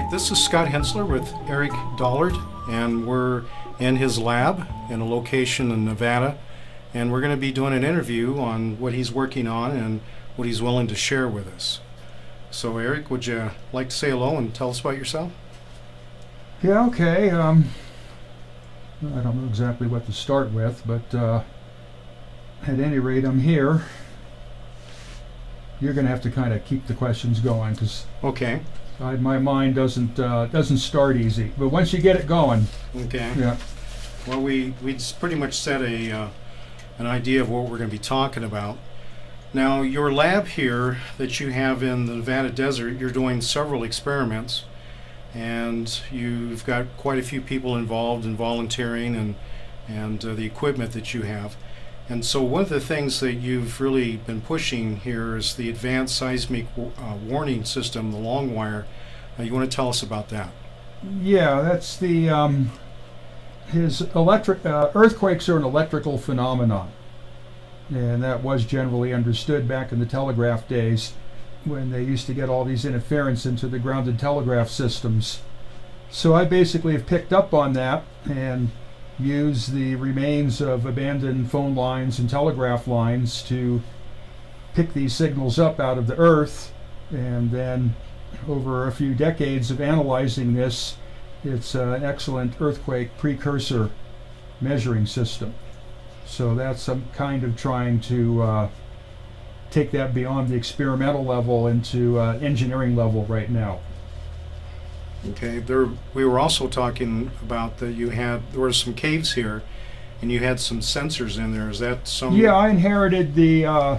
Hi, this is Scott Hensler with Eric Dollard, and we're in his lab in a location in Nevada, and we're going to be doing an interview on what he's working on and what he's willing to share with us. So, Eric, would you like to say hello and tell us about yourself? Yeah, okay. I don't know exactly what to start with, but at any rate, I'm here. You're going to have to kind of keep the questions going because Okay. my mind doesn't start easy. But once you get it going, Okay. yeah. Well, we pretty much set an idea of what we're going to be talking about. Now, your lab here that you have in the Nevada desert, you're doing several experiments, and you've got quite a few people involved in volunteering and the equipment that you have. And so one of the things that you've really been pushing here is the advanced seismic warning system, the long wire. You want to tell us about that? Yeah, that's the earthquakes are an electrical phenomenon, and that was generally understood back in the telegraph days when they used to get all these interference into the grounded telegraph systems. So I basically have picked up on that and use the remains of abandoned phone lines and telegraph lines to pick these signals up out of the earth, and then over a few decades of analyzing this, it's an excellent earthquake precursor measuring system. So that's some kind of trying to take that beyond the experimental level into engineering level right now. Okay, we were also talking about that there were some caves here, and you had some sensors in there. Is that some? Yeah, I inherited the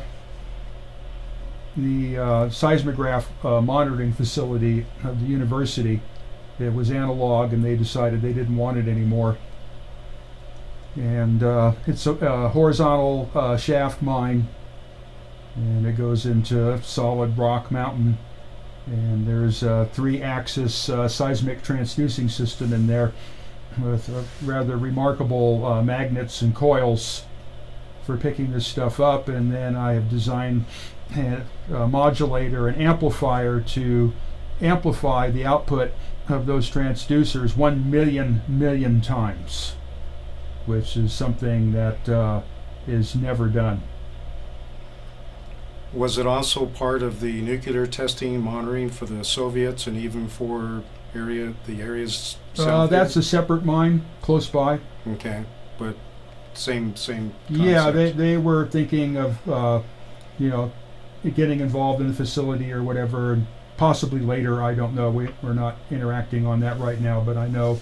seismograph monitoring facility of the university. It was analog, and they decided they didn't want it anymore. And it's a horizontal shaft mine, and it goes into solid rock mountain. And there's a 3-axis seismic transducing system in there with rather remarkable magnets and coils for picking this stuff up. And then I have designed a modulator and amplifier to amplify the output of those transducers 1 million times, which is something that is never done. Was it also part of the nuclear testing monitoring for the Soviets and even for the areas south? That's a separate mine close by. Okay, but same concept. Yeah, they were thinking of getting involved in the facility or whatever, and possibly later. I don't know. We're not interacting on that right now, but I know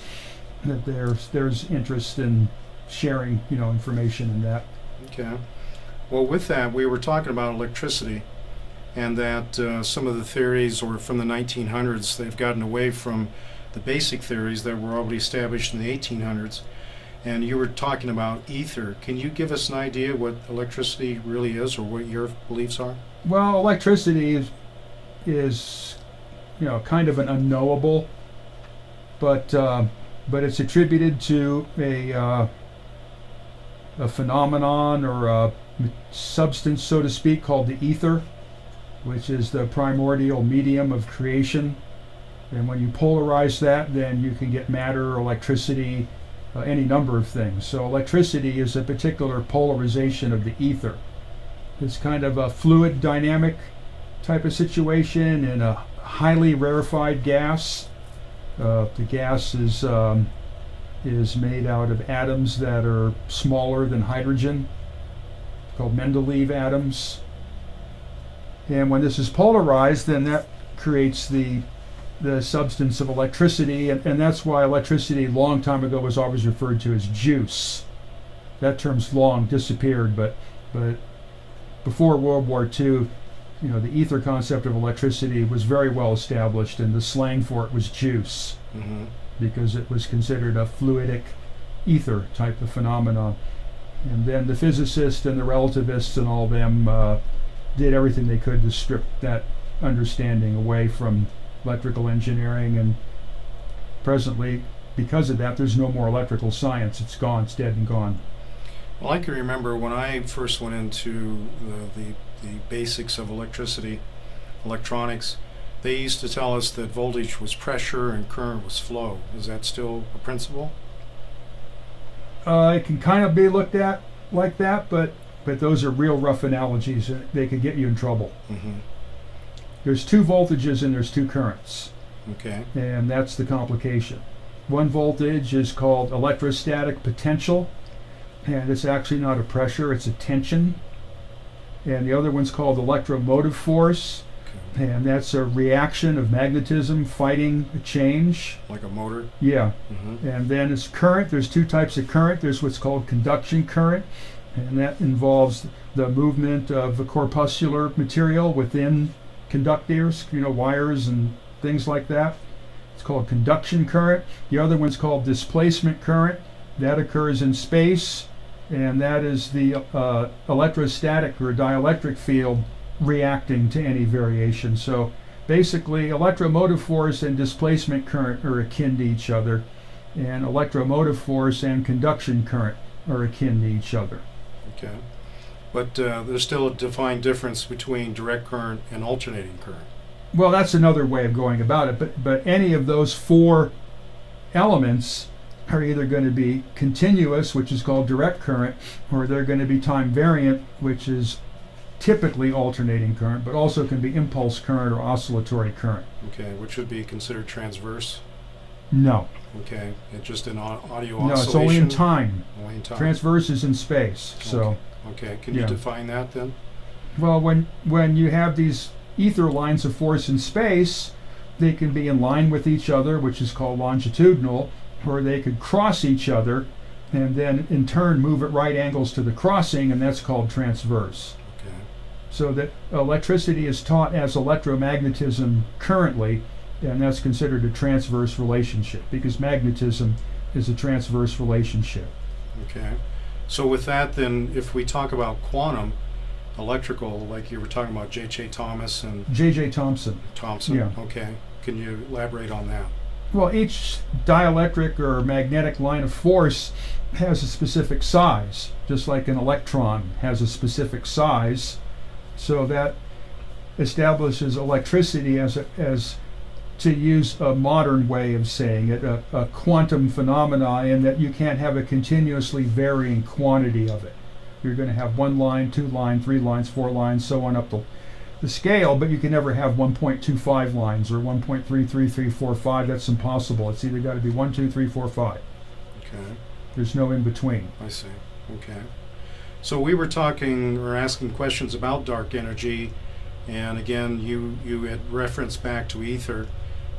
that there's interest in sharing information in that. Okay. Well, with that, we were talking about electricity, and that some of the theories, or from the 1900s, they've gotten away from the basic theories that were already established in the 1800s. And you were talking about ether. Can you give us an idea what electricity really is, or what your beliefs are? Well, electricity is kind of an unknowable, but it's attributed to a phenomenon or a substance, so to speak, called the ether, which is the primordial medium of creation. And when you polarize that, then you can get matter, electricity, any number of things. So electricity is a particular polarization of the ether. It's kind of a fluid dynamic type of situation in a highly rarefied gas. The gas is made out of atoms that are smaller than hydrogen, called Mendeleev atoms. And when this is polarized, then that creates the substance of electricity, and that's why electricity a long time ago was always referred to as juice. That term's long disappeared, but before World War II, the ether concept of electricity was very well established, and the slang for it was juice, because it was considered a fluidic ether type of phenomenon. And then the physicists and the relativists and all of them did everything they could to strip that understanding away from electrical engineering, and presently, because of that, there's no more electrical science. It's gone, it's dead and gone. Well, I can remember when I first went into the basics of electricity, electronics, They used to tell us that voltage was pressure and current was flow. Is that still a principle? It can kind of be looked at like that, but those are real rough analogies. They could get you in trouble. Mm-hmm. There's two voltages and there's two currents, Okay. and that's the complication. One voltage is called electrostatic potential, and it's actually not a pressure, it's a tension. And the other one's called electromotive force, Okay. and that's a reaction of magnetism fighting a change. Like a motor. Yeah. Mm-hmm. And then it's current. There's two types of current. There's what's called conduction current, and that involves the movement of the corpuscular material within conductors, wires and things like that. It's called conduction current. The other one's called displacement current. That occurs in space, and that is the electrostatic or dielectric field reacting to any variation. So basically, electromotive force and displacement current are akin to each other, and electromotive force and conduction current are akin to each other. Okay. But there's still a defined difference between direct current and alternating current. Well, that's another way of going about it, but any of those four elements are either going to be continuous, which is called direct current, or they're going to be time variant, which is typically alternating current, but also can be impulse current or oscillatory current. Okay, which would be considered transverse. No. Okay, and just an audio No, oscillation. it's only in time. Only in time. Transverse is in space. So, Okay, can you Yeah. define that then? well, when you have these ether lines of force in space, they can be in line with each other, which is called longitudinal, or they could cross each other and then in turn move at right angles to the crossing, and that's called transverse. Okay. So that electricity is taught as electromagnetism currently, and that's considered a transverse relationship because magnetism is a transverse relationship. Okay. So with that, then, if we talk about quantum electrical, like you were talking about J.J. Thomas and J.J. Thomson. Thompson. Yeah. Okay. Can you elaborate on that? Well, each dielectric or magnetic line of force has a specific size, just like an electron has a specific size. So that establishes electricity as to use a modern way of saying it, a quantum phenomena, in that you can't have a continuously varying quantity of it. You're going to have one line, two lines, three lines, four lines, so on up the scale, but you can never have 1.25 lines or 1.33345. That's impossible. It's either got to be 1, 2, 3, 4, 5. Okay. There's no in between. I see. Okay. So we were talking or asking questions about dark energy, and again, you had referenced back to ether,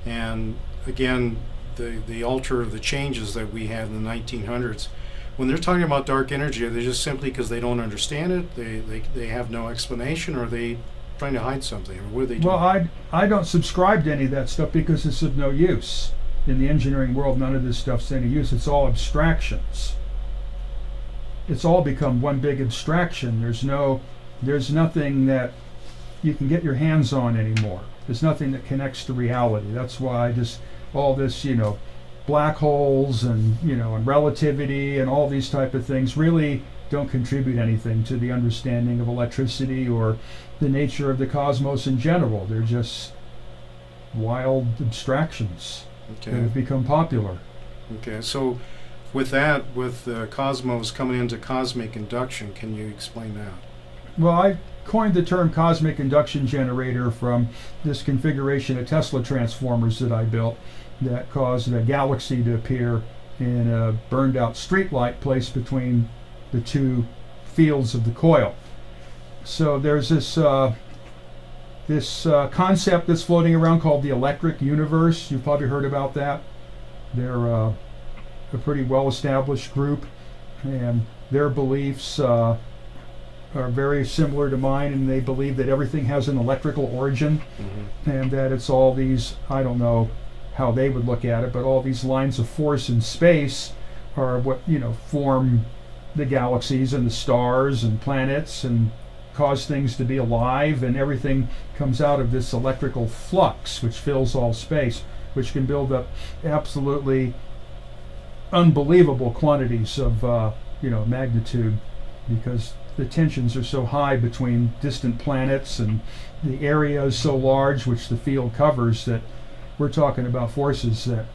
and again, the alter of the changes that we had in the 1900s. When they're talking about dark energy, are they just simply because they don't understand it? They have no explanation, or are they trying to hide something, or what are they doing? Well, I don't subscribe to any of that stuff because it's of no use. In the engineering world, none of this stuff's any use. It's all abstractions. It's all become one big abstraction. There's nothing that you can get your hands on anymore. There's nothing that connects to reality. That's why all this, black holes and, and relativity and all these type of things really don't contribute anything to the understanding of electricity or the nature of the cosmos in general. They're just wild abstractions that Okay. have become popular. Okay. So with that, with the cosmos coming into cosmic induction, can you explain that? Well, I coined the term cosmic induction generator from this configuration of Tesla transformers that I built that caused a galaxy to appear in a burned out streetlight placed between the two fields of the coil. So there's this concept that's floating around called the electric universe. You've probably heard about that. They're a pretty well-established group, and their beliefs are very similar to mine, and they believe that everything has an electrical origin, Mm-hmm. and that it's all these, I don't know how they would look at it, but all these lines of force in space are what form the galaxies and the stars and planets and cause things to be alive, and everything comes out of this electrical flux which fills all space, which can build up absolutely unbelievable quantities of magnitude, because the tensions are so high between distant planets, and the area is so large which the field covers, that we're talking about forces that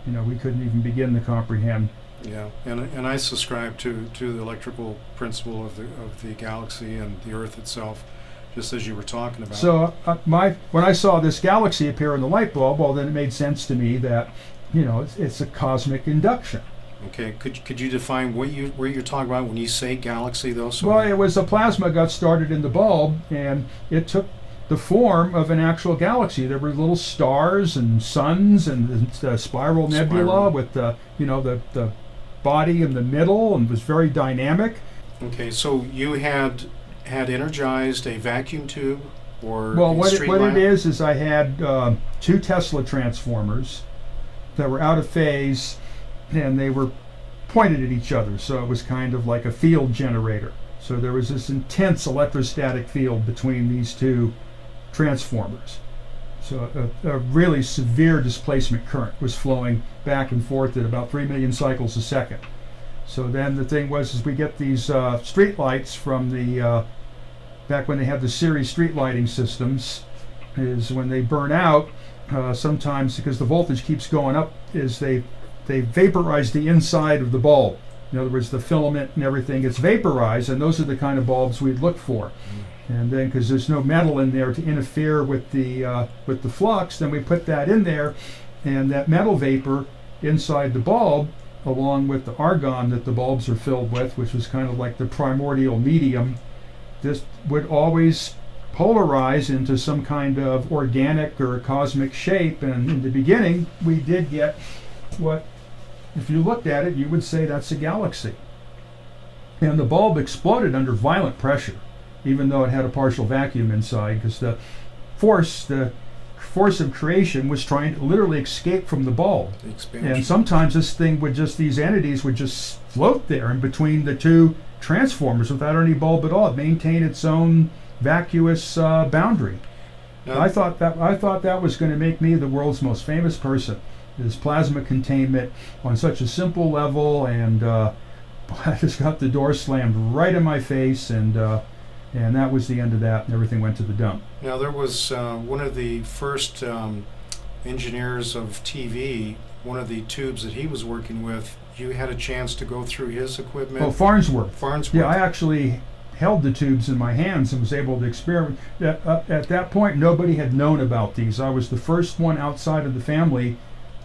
we couldn't even begin to comprehend. Yeah, and I subscribe to the electrical principle of the galaxy and the Earth itself, just as you were talking about. So when I saw this galaxy appear in the light bulb, well, then it made sense to me that it's a cosmic induction. Okay, could you define what you're talking about when you say galaxy, though? So well, it was a plasma got started in the bulb, and it took the form of an actual galaxy. There were little stars and suns and the spiral nebula with the body in the middle, and was very dynamic. Okay, so you had energized a vacuum tube, or well, a what street lamp? it is I had 2 Tesla transformers that were out of phase, and they were pointed at each other, so it was kind of like a field generator. So there was this intense electrostatic field between these 2 transformers. So a really severe displacement current was flowing back and forth at about 3 million cycles a second. So then the thing was, is we get these street lights from the back when they had the series street lighting systems, is when they burn out, sometimes because the voltage keeps going up, is they vaporize the inside of the bulb. In other words, the filament and everything gets vaporized, and those are the kind of bulbs we'd look for. And then, because there's no metal in there to interfere with the flux, then we put that in there, and that metal vapor inside the bulb, along with the argon that the bulbs are filled with, which was kind of like the primordial medium, this would always polarize into some kind of organic or cosmic shape. And in the beginning, we did get what, if you looked at it, you would say that's a galaxy. And the bulb exploded under violent pressure, even though it had a partial vacuum inside, because the force of creation was trying to literally escape from the bulb. And sometimes these entities would just float there in between the 2 transformers without any bulb at all, maintain its own vacuous boundary. Now, I thought that was going to make me the world's most famous person, is plasma containment on such a simple level, and I just got the door slammed right in my face, and that was the end of that, and everything went to the dump. Now, there was one of the first engineers of TV, one of the tubes that he was working with, you had a chance to go through his equipment. Oh, Farnsworth. Farnsworth. Yeah, I actually held the tubes in my hands and was able to experiment. At that point, nobody had known about these. I was the first one outside of the family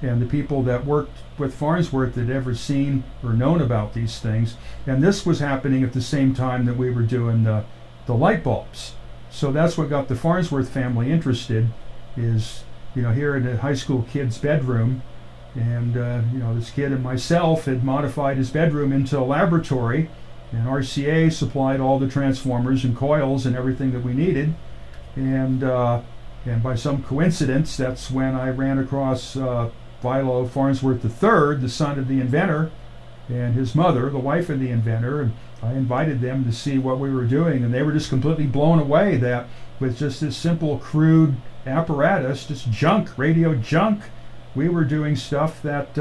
and the people that worked with Farnsworth that had ever seen or known about these things. And this was happening at the same time that we were doing the light bulbs. So that's what got the Farnsworth family interested, is here in a high school kid's bedroom, and this kid and myself had modified his bedroom into a laboratory, and RCA supplied all the transformers and coils and everything that we needed, and by some coincidence, that's when I ran across Philo Farnsworth III, the son of the inventor, and his mother, the wife of the inventor, and I invited them to see what we were doing, and they were just completely blown away that with just this simple, crude apparatus, just junk, radio junk, we were doing stuff that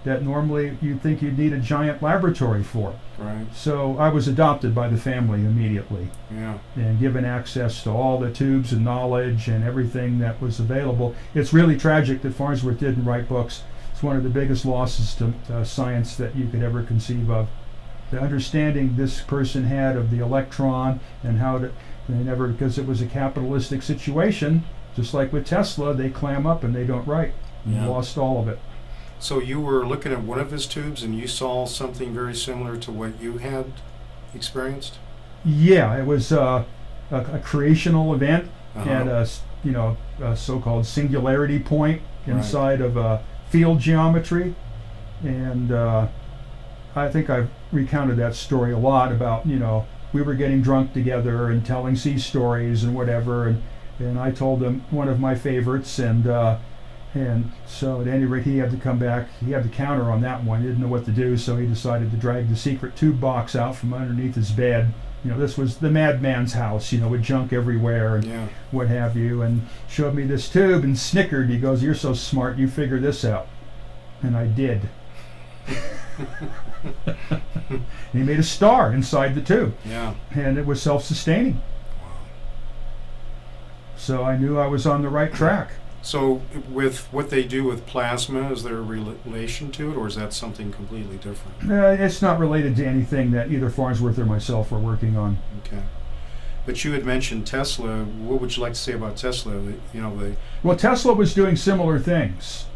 normally you'd think you'd need a giant laboratory for. Right. So I was adopted by the family immediately. Yeah. And given access to all the tubes and knowledge and everything that was available. It's really tragic that Farnsworth didn't write books. It's one of the biggest losses to science that you could ever conceive of. The understanding this person had of the electron and how because it was a capitalistic situation, just like with Tesla, they clam up and they don't write. Yeah. Lost all of it. So you were looking at one of his tubes and you saw something very similar to what you had experienced? Yeah, it was a creational event at a so-called singularity point inside of a field geometry, and I think I've recounted that story a lot about we were getting drunk together and telling sea stories and whatever, and I told him one of my favorites, and so at any rate he had to come back. He had to counter on that one. He didn't know what to do, so he decided to drag the secret tube box out from underneath his bed. This was the madman's house, with junk everywhere and what have you, and showed me this tube and snickered. He goes, "You're so smart, you figure this out." And I did. He made a star inside the tube, Yeah. and it was self-sustaining. So I knew I was on the right track. So with what they do with plasma, is there a relation to it, or is that something completely different? It's not related to anything that either Farnsworth or myself were working on. Okay. But you had mentioned Tesla. What would you like to say about Tesla? Well, Tesla was doing similar things.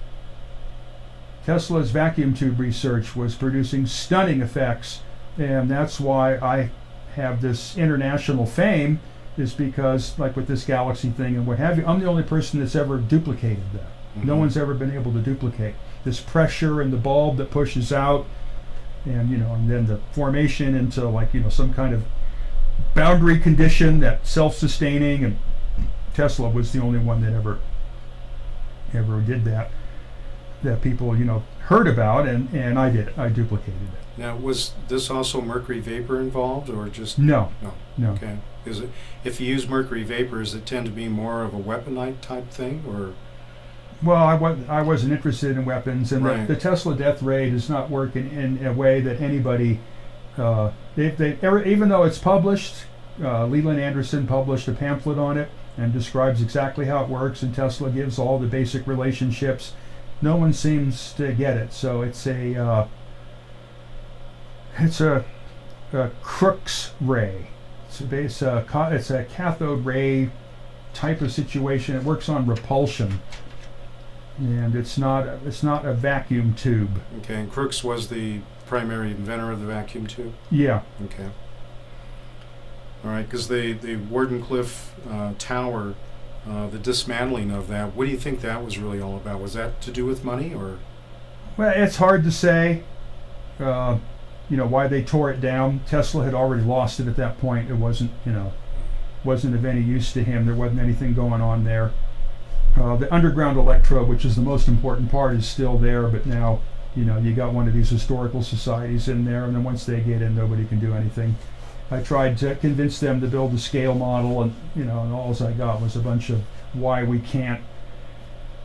Tesla's vacuum tube research was producing stunning effects, and that's why I have this international fame, is because, like with this galaxy thing and what have you, I'm the only person that's ever duplicated that. No one's ever been able to duplicate this pressure in the bulb that pushes out, and and then the formation into some kind of boundary condition that's self-sustaining, and Tesla was the only one that ever did that people heard about, and I did it. I duplicated it. Now, was this also mercury vapor involved, or just No. no? Okay. Is it, if you use mercury vapor, does it tend to be more of a weaponite type thing, or? Well, I wasn't interested in weapons, and Right. the Tesla death ray does not work in a way that anybody. Even though it's published, Leland Anderson published a pamphlet on it and describes exactly how it works, and Tesla gives all the basic relationships. No one seems to get it, so it's a Crookes ray. It's a cathode ray type of situation. It works on repulsion, and it's not a vacuum tube. Okay, and Crookes was the primary inventor of the vacuum tube? Yeah. Okay. All right, because the Wardenclyffe Tower, the dismantling of that, what do you think that was really all about? Was that to do with money, or? Well, it's hard to say. Why they tore it down. Tesla had already lost it at that point. It wasn't of any use to him. There wasn't anything going on there. The underground electrode, which is the most important part, is still there, but now you got one of these historical societies in there, and then once they get in, nobody can do anything. I tried to convince them to build a scale model, and and all I got was a bunch of why we can't.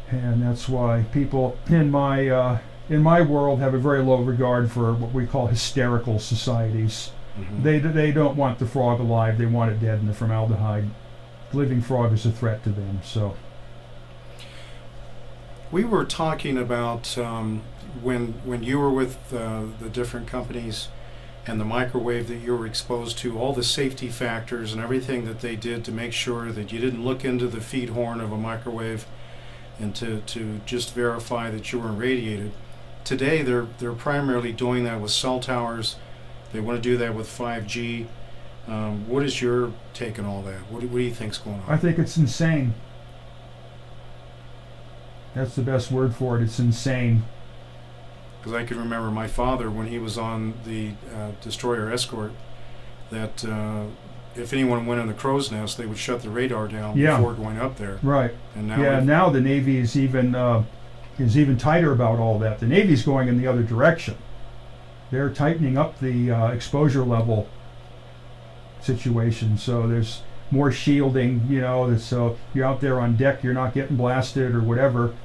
And that's why people in my world have a very low regard for what we call hysterical societies. Mm-hmm. They don't want the frog alive. They want it dead in the formaldehyde. Living frog is a threat to them. So we were talking about when you were with the different companies and the microwave that you were exposed to, all the safety factors and everything that they did to make sure that you didn't look into the feed horn of a microwave and to just verify that you weren't radiated. Today they're primarily doing that with cell towers. They want to do that with 5G. What is your take on all that? What do you think's going on? I think it's insane. That's the best word for it. It's insane. Because I can remember my father, when he was on the destroyer escort, that if anyone went in the crow's nest, they would shut the radar down before going up there. Right. And now now the Navy is even tighter about all that. The Navy's going in the other direction. They're tightening up the exposure level situation, so there's more shielding. So you're out there on deck, you're not getting blasted or whatever.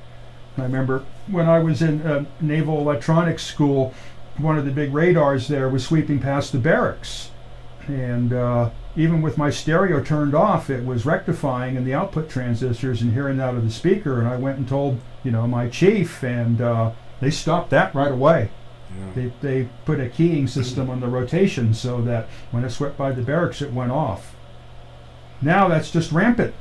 I remember when I was in Naval Electronics School, one of the big radars there was sweeping past the barracks, and even with my stereo turned off, it was rectifying in the output transistors and hearing out of the speaker. And I went and told my chief, and they stopped that right away. Yeah. They put a keying system on the rotation so that when it swept by the barracks, it went off. Now that's just rampant.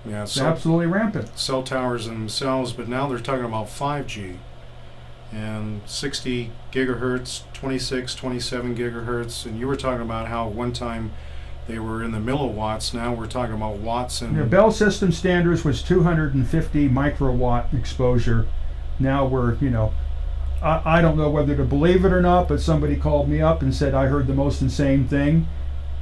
Yeah, It's absolutely rampant. cell towers themselves, but now they're talking about 5G and 60 gigahertz, 26, 27 gigahertz, and you were talking about how one time they were in the milliwatts. Now we're talking about watts. And Bell System Standards was 250 microwatt exposure. Now we're, I don't know whether to believe it or not, but somebody called me up and said, I heard the most insane thing.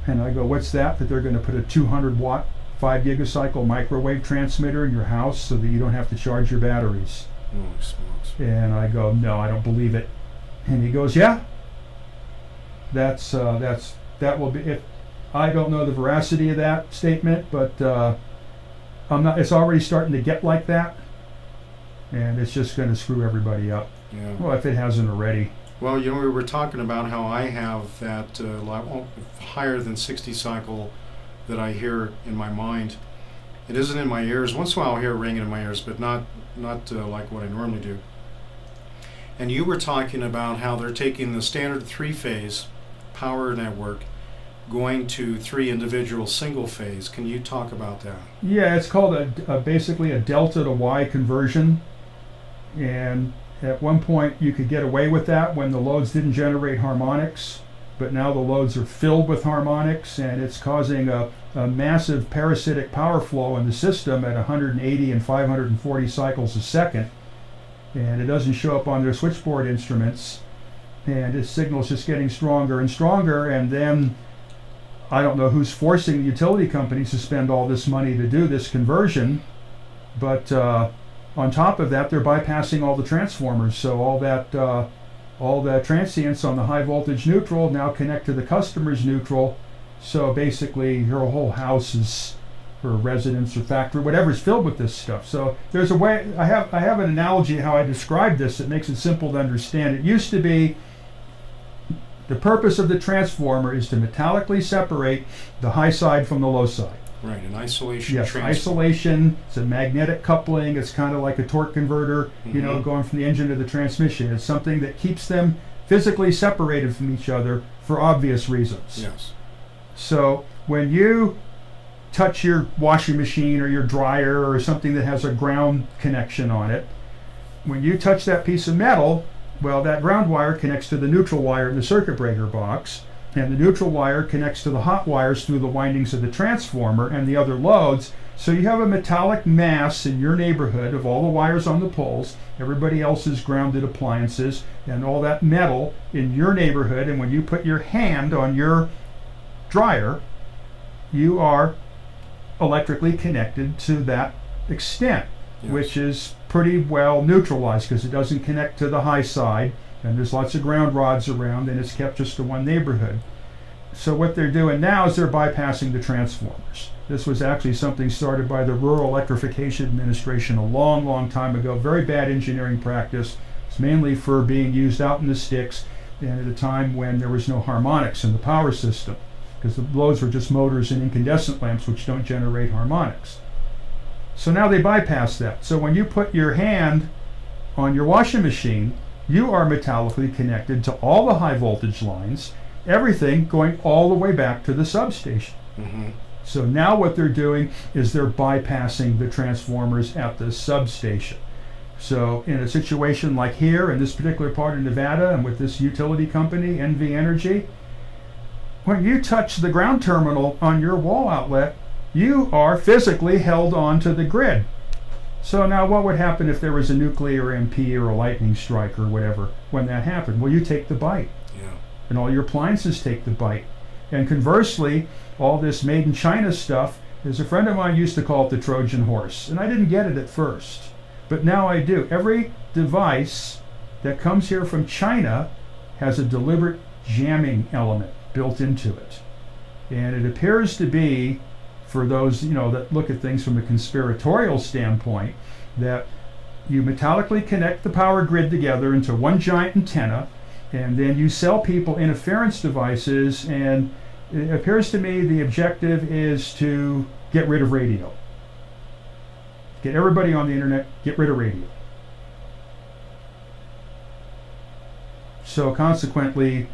And I go, what's that? That they're going to put a 200 watt 5 gigacycle microwave transmitter in your house so that you don't have to charge your batteries. Holy smokes. And I go, no, I don't believe it. And he goes, yeah, that will be it. I don't know the veracity of that statement, but I'm not. It's already starting to get like that. and it's just going to screw everybody up. Yeah. Well, if it hasn't already. Well, you know, we were talking about how I have that higher than 60 cycle that I hear in my mind. It isn't in my ears. Once in a while I'll hear it ringing in my ears, but not like what I normally do. And you were talking about how they're taking the standard three-phase power network going to three individual single phase. Can you talk about that? Yeah, it's called basically a delta to Y conversion. And at one point you could get away with that when the loads didn't generate harmonics, but now the loads are filled with harmonics, and it's causing a massive parasitic power flow in the system at 180 and 540 cycles a second. And it doesn't show up on their switchboard instruments, and its signal's just getting stronger and stronger. And then I don't know who's forcing the utility companies to spend all this money to do this conversion, but on top of that, they're bypassing all the transformers. So all the transients on the high voltage neutral now connect to the customer's neutral. So basically, your whole house is, or residence or factory, whatever, is filled with this stuff. So there's a way. I have an analogy how I describe this that makes it simple to understand. It used to be the purpose of the transformer is to metallically separate the high side from the low side. Right, an isolation. Yes, isolation. It's a magnetic coupling. It's kind of like a torque converter, you know, going from the engine to the transmission. It's something that keeps them physically separated from each other for obvious reasons. Yes. So when you touch your washing machine or your dryer or something that has a ground connection on it, when you touch that piece of metal, well, that ground wire connects to the neutral wire in the circuit breaker box, and the neutral wire connects to the hot wires through the windings of the transformer and the other loads. So you have a metallic mass in your neighborhood of all the wires on the poles, everybody else's grounded appliances, and all that metal in your neighborhood. And when you put your hand on your dryer, you are electrically connected to that extent, yes, which is pretty well neutralized because it doesn't connect to the high side, and there's lots of ground rods around, and it's kept just to one neighborhood. So what they're doing now is they're bypassing the transformers. This was actually something started by the Rural Electrification Administration a long, long time ago. Very bad engineering practice. It's mainly for being used out in the sticks and at a time when there was no harmonics in the power system, because the loads were just motors and incandescent lamps which don't generate harmonics. So now they bypass that. So when you put your hand on your washing machine, you are metallically connected to all the high voltage lines, everything going all the way back to the substation. So now what they're doing is they're bypassing the transformers at the substation. So in a situation like here in this particular part of Nevada and with this utility company, NV Energy, when you touch the ground terminal on your wall outlet, you are physically held onto the grid. So now what would happen if there was a nuclear MP or a lightning strike or whatever when that happened? Well, you take the bite. Yeah. And all your appliances take the bite. And conversely, all this made in China stuff, as a friend of mine used to call it the Trojan horse. And I didn't get it at first, but now I do. Every device that comes here from China has a deliberate jamming element built into it. And it appears to be, for those that look at things from a conspiratorial standpoint, that you metallically connect the power grid together into one giant antenna, and then you sell people interference devices, and it appears to me the objective is to get rid of radio. Get everybody on the internet, get rid of radio. So consequently,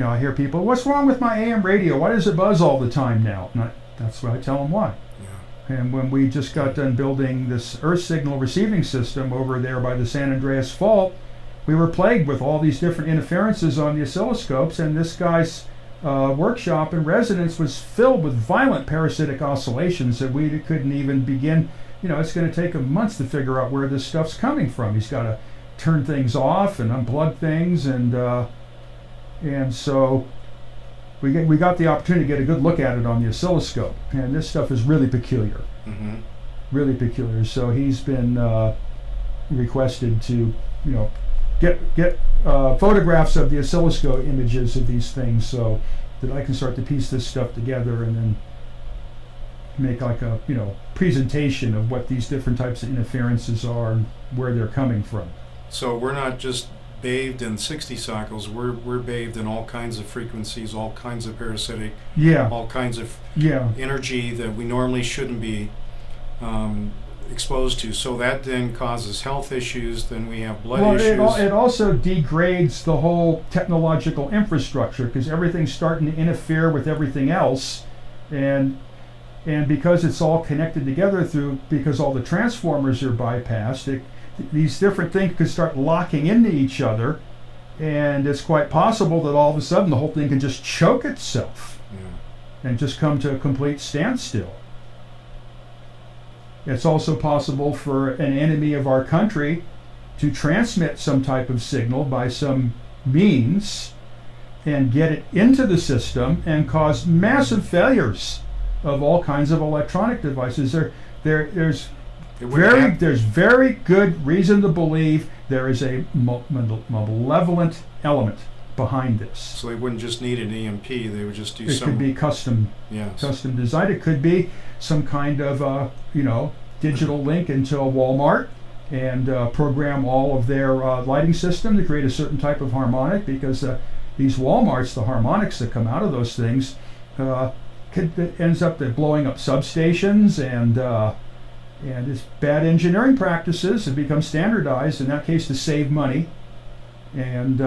I hear people, what's wrong with my AM radio? Why does it buzz all the time now? That's what I tell them why. Yeah. And when we just got done building this Earth signal receiving system over there by the San Andreas Fault, we were plagued with all these different interferences on the oscilloscopes, and this guy's workshop and residence was filled with violent parasitic oscillations that we couldn't even begin. It's going to take him months to figure out where this stuff's coming from. He's got to turn things off and unplug things, and so we got the opportunity to get a good look at it on the oscilloscope, and this stuff is really peculiar. Really peculiar. So he's been requested to get photographs of the oscilloscope images of these things so that I can start to piece this stuff together and then make like a presentation of what these different types of interferences are and where they're coming from. So we're not just bathed in 60 cycles, we're bathed in all kinds of frequencies, all kinds of parasitic, Yeah, all kinds of yeah, energy that we normally shouldn't be exposed to. So that then causes health issues, then we have blood well, issues. it also degrades the whole technological infrastructure because everything's starting to interfere with everything else, and because it's all connected together because all the transformers are bypassed, these different things could start locking into each other, and it's quite possible that all of a sudden the whole thing can just choke itself and just come to a complete standstill. It's also possible for an enemy of our country to transmit some type of signal by some means and get it into the system and cause massive failures of all kinds of electronic devices. There's very good reason to believe there is a malevolent element behind this. So they wouldn't just need an EMP, they would just do It could be custom designed. It could be some kind of digital link into a Walmart and program all of their lighting system to create a certain type of harmonic, because these Walmarts, the harmonics that come out of those things, ends up blowing up substations, and it's bad engineering practices have become standardized in that case to save money, and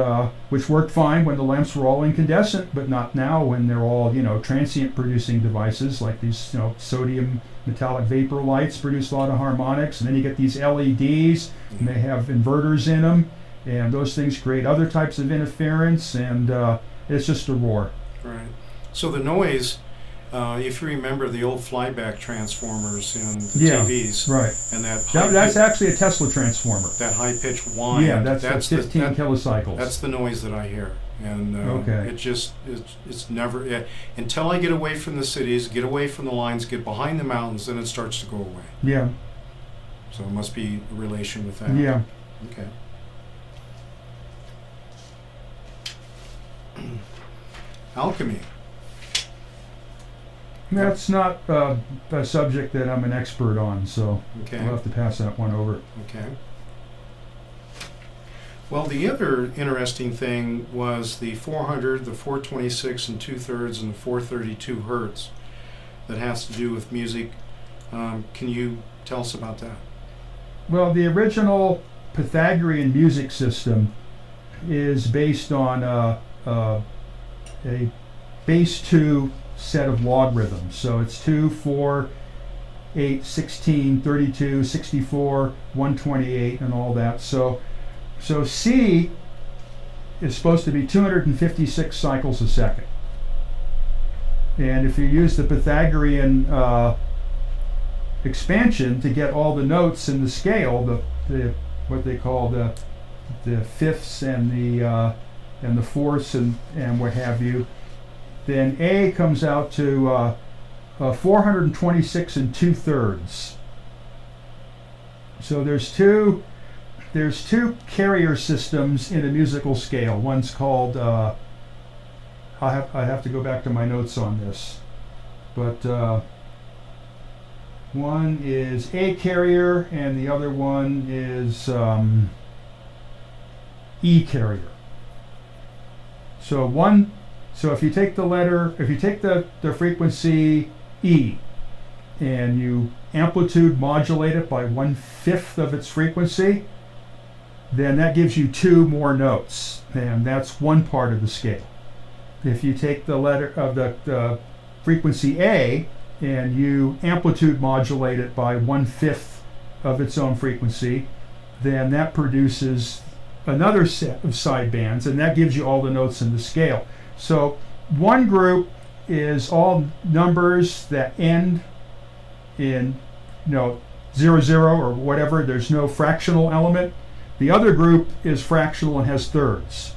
which worked fine when the lamps were all incandescent, but not now when they're all transient producing devices like these sodium metallic vapor lights produce a lot of harmonics, and then you get these LEDs and they have inverters in them, and those things create other types of interference, and it's just a roar. Right. So the noise, if you remember the old flyback transformers in the TVs, right, and that's actually a Tesla transformer. That high pitched whine. Yeah, that's 15 kilocycles. That's the noise that I hear, and it's never until I get away from the cities, get away from the lines, get behind the mountains, then it starts to go away. Yeah. So it must be a relation with that. Yeah. Okay. Alchemy. That's not a subject that I'm an expert on, so Okay. I'll have to pass that one over. Okay. Well, the other interesting thing was the 400, the 426 and 2/3, and the 432 hertz that has to do with music. Can you tell us about that? Well, the original Pythagorean music system is based on a base 2 set of logarithms. So it's 2, 4, 8, 16, 32, 64, 128, and all that. So C is supposed to be 256 cycles a second. And if you use the Pythagorean expansion to get all the notes in the scale, the what they call the fifths and the fourths and what have you, then A comes out to 426 and 2/3. So there's two carrier systems in a musical scale. One's called I have to go back to my notes on this, but one is A carrier and the other one is E carrier. So if you take the frequency E and you amplitude modulate it by 1/5 of its frequency, then that gives you 2 more notes, and that's one part of the scale. If you take the letter of the frequency A and you amplitude modulate it by 1/5 of its own frequency, then that produces another set of sidebands, and that gives you all the notes in the scale. So one group is all numbers that end in 0, 0 or whatever. There's no fractional element. The other group is fractional and has thirds.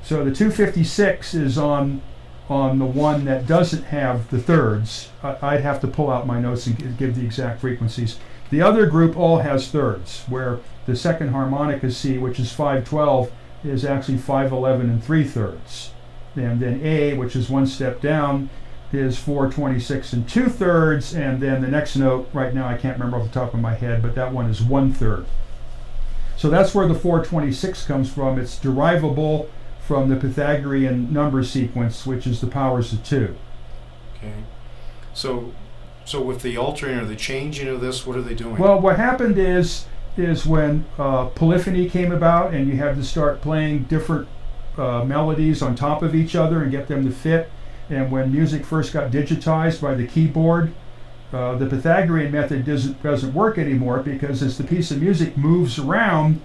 So the 256 is on the one that doesn't have the thirds. I'd have to pull out my notes and give the exact frequencies. The other group all has thirds, where the second harmonic is C, which is 512, is actually 511 and 3/3. And then A, which is one step down, is 4/26 and 2/3, and then the next note, right now I can't remember off the top of my head, but that one is 1/3. So that's where the 4/26 comes from. It's derivable from the Pythagorean number sequence, which is the powers of 2. Okay. So with the altering or the changing of this, what are they doing? Well, what happened is when polyphony came about, and you had to start playing different melodies on top of each other and get them to fit. And when music first got digitized by the keyboard, the Pythagorean method doesn't work anymore, because as the piece of music moves around,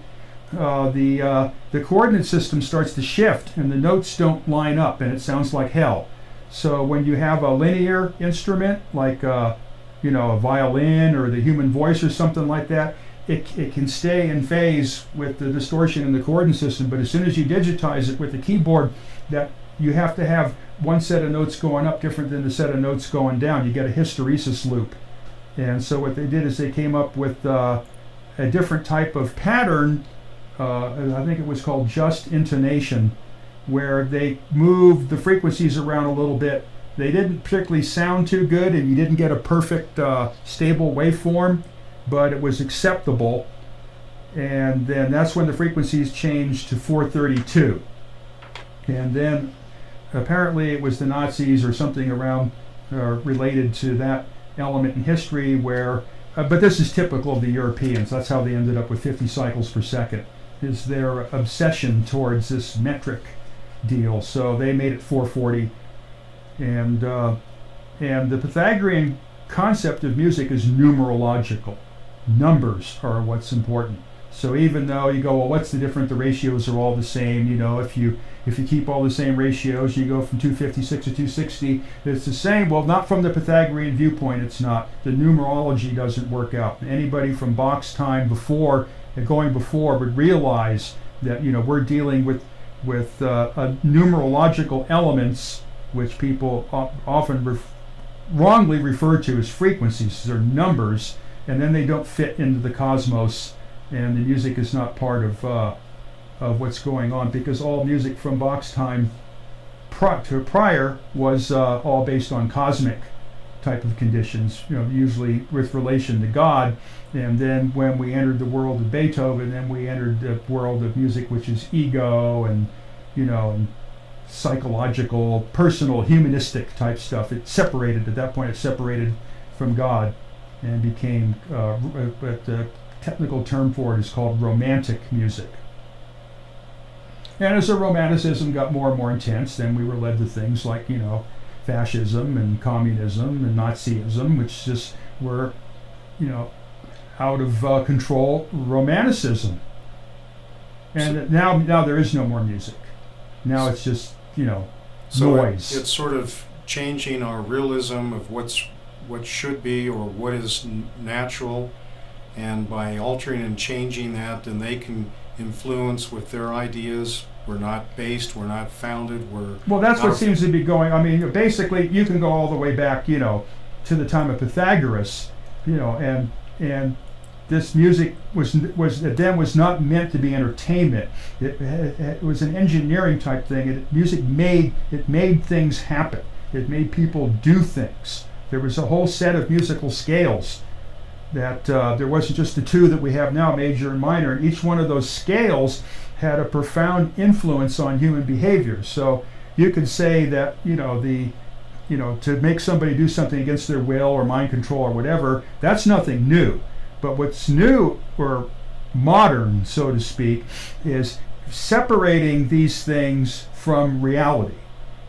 the coordinate system starts to shift and the notes don't line up, and it sounds like hell. So when you have a linear instrument like a violin or the human voice or something like that, it can stay in phase with the distortion in the coordinate system. But as soon as you digitize it with the keyboard, that you have to have one set of notes going up different than the set of notes going down. You get a hysteresis loop. And so what they did is they came up with a different type of pattern. I think it was called just intonation, where they moved the frequencies around a little bit. They didn't particularly sound too good, and you didn't get a perfect stable waveform, but it was acceptable. And then that's when the frequencies changed to 432. And then apparently it was the Nazis or something around related to that element in history where, but this is typical of the Europeans. That's how they ended up with 50 cycles per second, is their obsession towards this metric deal. So they made it 440. And the Pythagorean concept of music is numerological. Numbers are what's important. So even though you go, well, what's the difference? The ratios are all the same. If you keep all the same ratios, you go from 256 to 260, it's the same. Well, not from the Pythagorean viewpoint, it's not. The numerology doesn't work out. Anybody from Bach's time before would realize that we're dealing with numerological elements, which people often wrongly refer to as frequencies. They're numbers, and then they don't fit into the cosmos, and the music is not part of what's going on, because all music from Bach's time prior was all based on cosmic type of conditions, usually with relation to God. And then when we entered the world of Beethoven, then we entered the world of music, which is ego and and psychological, personal, humanistic type stuff. It separated at that point. It separated from God and became what the technical term for it is called romantic music. And as the Romanticism got more and more intense, then we were led to things like, fascism and communism and Nazism, which just were, out of control Romanticism. And now there is no more music. Now it's just, so noise. It's sort of changing our realism of what should be or what is natural, and by altering and changing that, then they can influence with their ideas. We're not based, we're not founded, well, that's what seems to be going. I mean, basically, you can go all the way back, to the time of Pythagoras, and this music was not meant to be entertainment. It was an engineering type thing. Music made things happen. It made people do things. There was a whole set of musical scales that there wasn't just the two that we have now, major and minor, and each one of those scales had a profound influence on human behavior. So you could say that to make somebody do something against their will or mind control or whatever, that's nothing new. But what's new or modern, so to speak, is separating these things from reality.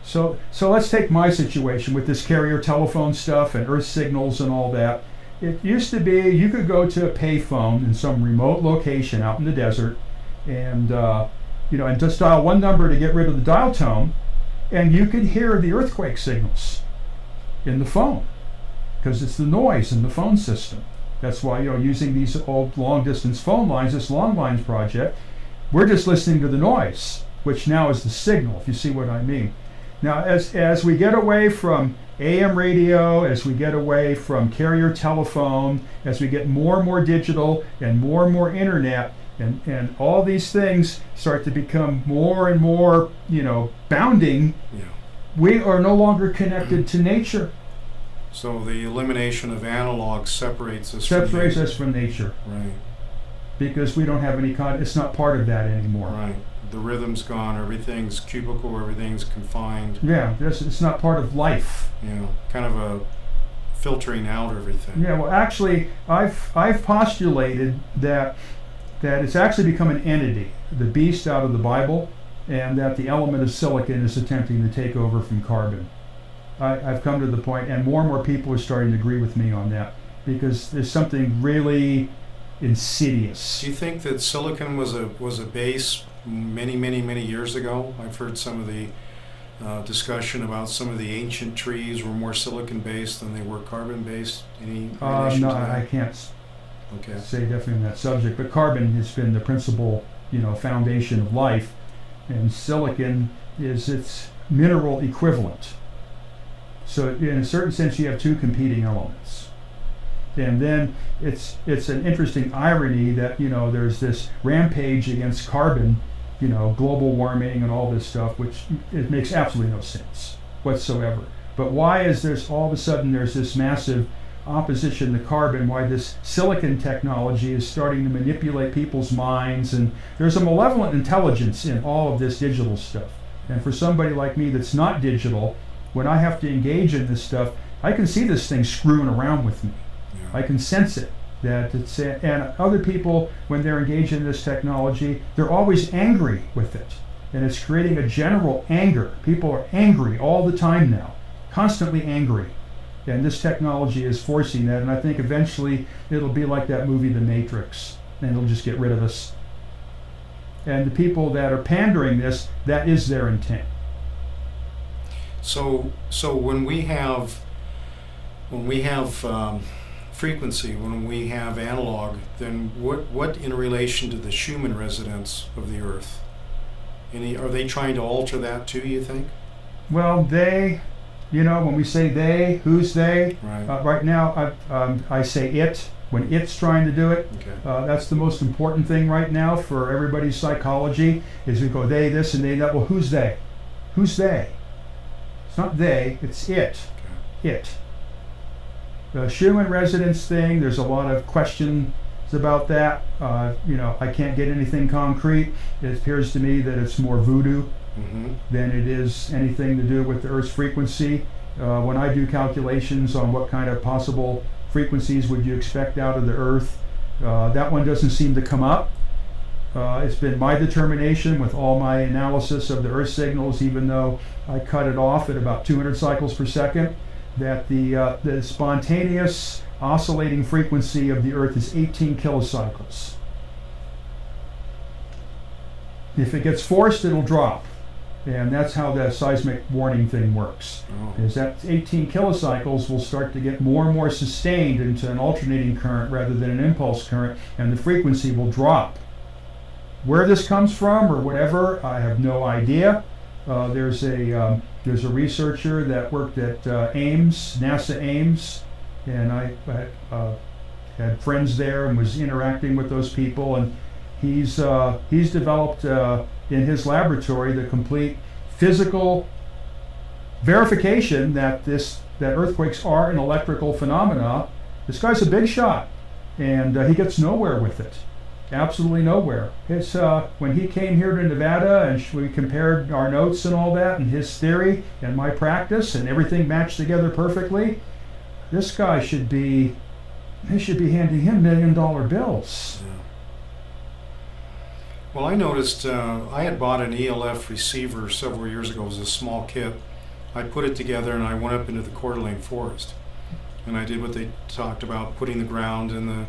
So let's take my situation with this carrier telephone stuff and earth signals and all that. It used to be you could go to a payphone in some remote location out in the desert, and and just dial one number to get rid of the dial tone, and you could hear the earthquake signals in the phone because it's the noise in the phone system. That's why using these old long distance phone lines, this long lines project, we're just listening to the noise, which now is the signal, if you see what I mean. Now, as we get away from AM radio, as we get away from carrier telephone, as we get more and more digital and more internet, and all these things start to become more and more, bounding, We are no longer connected to nature. So the elimination of analog separates us Separates from us from nature. Right. Because we don't have any it's not part of that anymore. Right. The rhythm's gone, everything's cubicle, everything's confined. Yeah, it's not part of life. Kind of a filtering out everything. Yeah, well actually I've postulated that it's actually become an entity, the beast out of the Bible, and that the element of silicon is attempting to take over from carbon. I've come to the point, and more people are starting to agree with me on that, because there's something really insidious. Do you think that silicon was a base many years ago? I've heard some of the discussion about some of the ancient trees were more silicon based than they were carbon based. Any relation No, to that? I can't Okay. say definitely on that subject, but carbon has been the principal, foundation of life, and silicon is its mineral equivalent. So in a certain sense, you have two competing elements. And then it's an interesting irony that, there's this rampage against carbon, global warming and all this stuff, which it makes absolutely no sense whatsoever. But why is all of a sudden there's this massive opposition to carbon, why this silicon technology is starting to manipulate people's minds, and there's a malevolent intelligence in all of this digital stuff. And for somebody like me that's not digital, when I have to engage in this stuff, I can see this thing screwing around with me. Yeah. I can sense it. And other people, when they're engaged in this technology, they're always angry with it. And it's creating a general anger. People are angry all the time now, constantly angry. And this technology is forcing that. And I think eventually it'll be like that movie, The Matrix, and it'll just get rid of us. And the people that are pandering this, that is their intent. So when we have frequency, when we have analog, then what in relation to the Schumann resonance of the Earth? Are they trying to alter that too, you think? Well, they, when we say they, who's they? Right. Right now, I say it. When it's trying to do it, Okay. that's the most important thing right now for everybody's psychology, is we go they this and they that. Well, who's they? Who's they? It's not they, it's it. Okay. It. The Schumann resonance thing, there's a lot of questions about that. I can't get anything concrete. It appears to me that it's more voodoo Mm-hmm. than it is anything to do with the Earth's frequency. When I do calculations on what kind of possible frequencies would you expect out of the Earth, that one doesn't seem to come up. It's been my determination with all my analysis of the Earth signals, even though I cut it off at about 200 cycles per second, that the spontaneous oscillating frequency of the Earth is 18 kilocycles. If it gets forced, it'll drop. And that's how the seismic warning thing works. Oh. Is that 18 kilocycles will start to get more and more sustained into an alternating current rather than an impulse current, and the frequency will drop. Where this comes from or whatever, I have no idea. There's a researcher that worked at Ames, NASA Ames, and I had friends there and was interacting with those people, and he's developed in his laboratory the complete physical verification that earthquakes are an electrical phenomena. This guy's a big shot, and he gets nowhere with it. Absolutely nowhere. It's when he came here to Nevada and we compared our notes and all that, and his theory and my practice, and everything matched together perfectly. This guy they should be handing him $1 million bills. Yeah. Well, I noticed I had bought an ELF receiver several years ago. It was a small kit. I put it together and I went up into the Coeur d'Alene forest, and I did what they talked about, putting the ground and the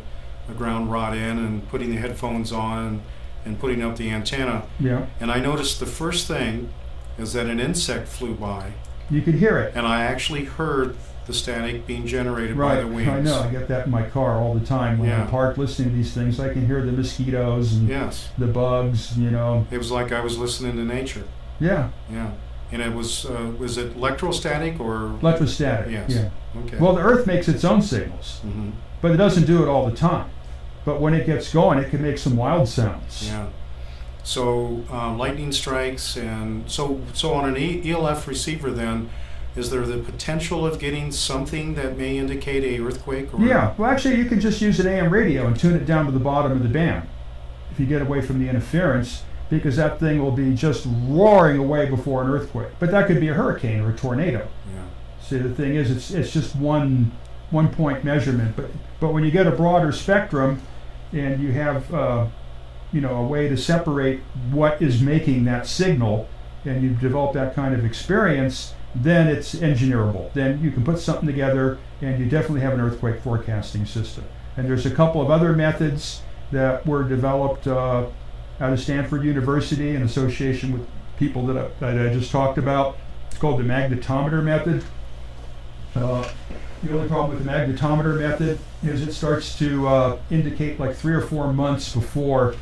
ground rod in and putting the headphones on and putting up the antenna. Yeah. And I noticed the first thing is that an insect flew by, You could hear it. and I actually heard the static being generated by the wings. I know. I get that in my car all the time when Yeah. I'm parked listening to these things. I can hear the mosquitoes and Yes. the bugs. It was like I was listening to nature. Yeah. Yeah. And it was it electrostatic or? Electrostatic. Yes. Yeah. Okay. Well, the Earth makes its own signals, Hmm. but it doesn't do it all the time. But when it gets going, it can make some wild sounds. Yeah. So lightning strikes, and so on an ELF receiver, then, is there the potential of getting something that may indicate a earthquake? Or Yeah, well, actually, you can just use an AM radio and tune it down to the bottom of the band if you get away from the interference, because that thing will be just roaring away before an earthquake. But that could be a hurricane or a tornado. Yeah. See, the thing is, it's just one point measurement. But when you get a broader spectrum, and you have a way to separate what is making that signal, and you've developed that kind of experience, then it's engineerable. Then you can put something together, and you definitely have an earthquake forecasting system. And there's a couple of other methods that were developed out of Stanford University in association with people that I just talked about. It's called the magnetometer method. The only problem with the magnetometer method is it starts to indicate like 3 or 4 months before,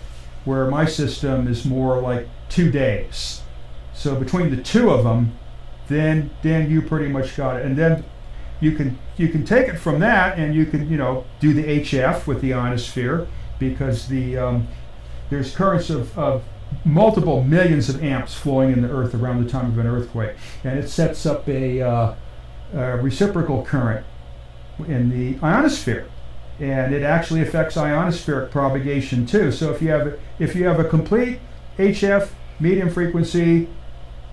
where my system is more like 2 days. So between the two of them, then you pretty much got it. And then you can take it from that, and you can do the HF with the ionosphere, because there's currents of multiple millions of amps flowing in the earth around the time of an earthquake, and it sets up a reciprocal current in the ionosphere, and it actually affects ionospheric propagation too. So if you have a complete HF, medium frequency,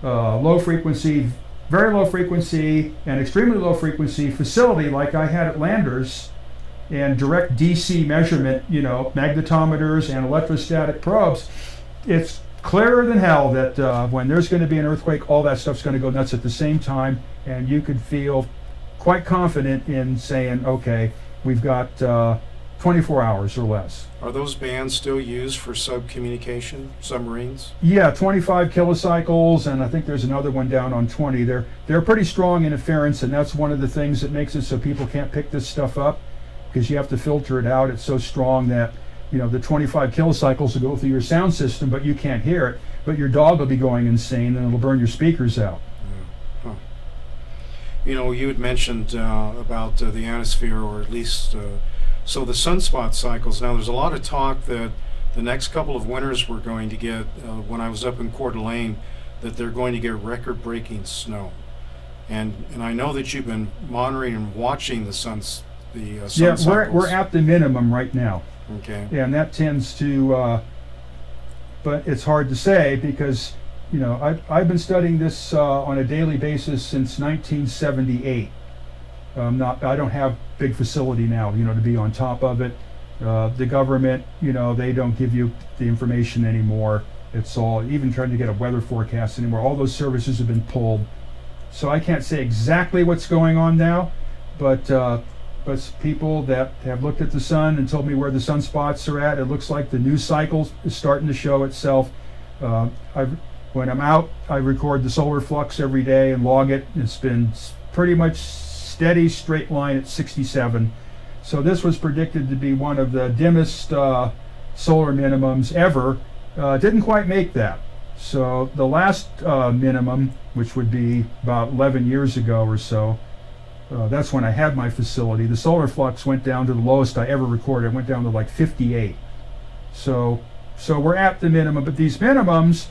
low frequency, very low frequency, and extremely low frequency facility like I had at Landers, and direct DC measurement, magnetometers and electrostatic probes, it's clearer than hell that when there's going to be an earthquake, all that stuff's going to go nuts at the same time, and you could feel quite confident in saying, okay, we've got 24 hours or less. Are those bands still used for subcommunication, submarines? Yeah, 25 kilocycles, and I think there's another one down on 20. They're pretty strong interference, and that's one of the things that makes it so people can't pick this stuff up, because you have to filter it out. It's so strong that the 25 kilocycles will go through your sound system, but you can't hear it. But your dog will be going insane, and it'll burn your speakers out. Yeah. Huh. You had mentioned about the ionosphere, or at least so the sunspot cycles. Now, there's a lot of talk that the next couple of winters we're going to get, when I was up in Coeur d'Alene, that they're going to get record-breaking snow. And I know that you've been monitoring and watching the sun yeah, cycles. we're at the minimum right now. Okay. And that tends to, but it's hard to say, because I've been studying this on a daily basis since 1978. I don't have big facility now, to be on top of it. The government, they don't give you the information anymore. It's all, even trying to get a weather forecast anymore, all those services have been pulled. So I can't say exactly what's going on now, but people that have looked at the sun and told me where the sunspots are at, it looks like the news cycle is starting to show itself. When I'm out, I record the solar flux every day and log it. It's been pretty much steady straight line at 67. So this was predicted to be one of the dimmest solar minimums ever. Didn't quite make that. So the last minimum, which would be about 11 years ago or so, that's when I had my facility. The solar flux went down to the lowest I ever recorded. It went down to like 58. So we're at the minimum, but these minimums,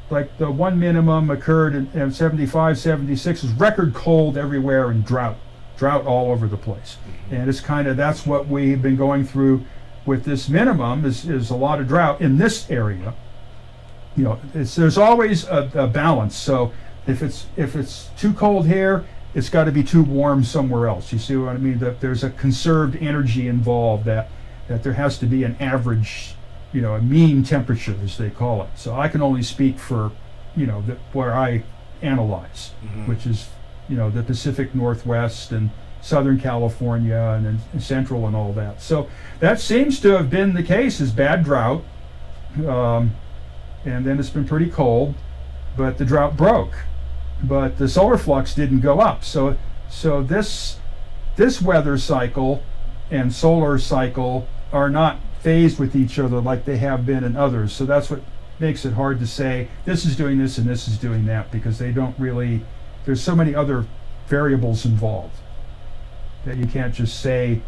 like the one minimum occurred in 75, 76, is record cold everywhere and drought all over the place. And it's that's what we've been going through with this minimum, is a lot of drought in this area. There's always a balance. So if it's too cold here, it's got to be too warm somewhere else. You see what I mean? That there's a conserved energy involved, that there has to be an average, a mean temperature, as they call it. So I can only speak for, where I analyze, which is, the Pacific Northwest and Southern California and then Central and all that. So that seems to have been the case, is bad drought. And then it's been pretty cold, but the drought broke. But the solar flux didn't go up. So this weather cycle and solar cycle are not phased with each other like they have been in others. So that's what makes it hard to say this is doing this and this is doing that, because they don't really, there's so many other variables involved that you can't just say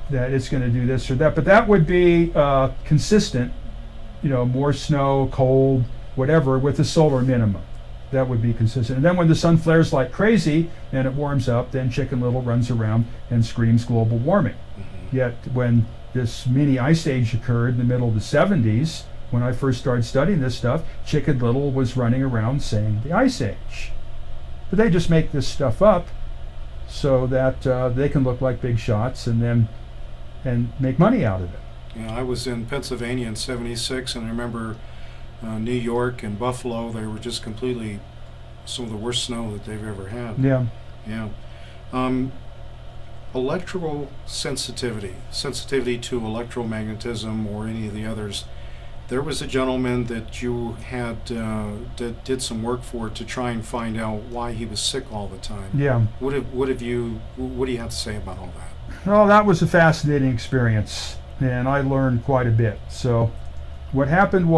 that it's going to do this or that. But that would be consistent more snow, cold, whatever, with a solar minimum. That would be consistent. And then when the sun flares like crazy and it warms up, then Chicken Little runs around and screams global warming. Yet when this mini ice age occurred in the middle of the 70s, when I first started studying this stuff, Chicken Little was running around saying the ice age. But they just make this stuff up so that they can look like big shots and make money out of it. Yeah, I was in Pennsylvania in '76, and I remember New York and Buffalo. They were just completely some of the worst snow that they've ever had. Yeah. Yeah. Electrical sensitivity to electromagnetism or any of the others. There was a gentleman that you had that did some work for to try and find out why he was sick all the time. Yeah. What do you have to say about all that? Well, that was a fascinating experience, and I learned quite a bit. So, what happened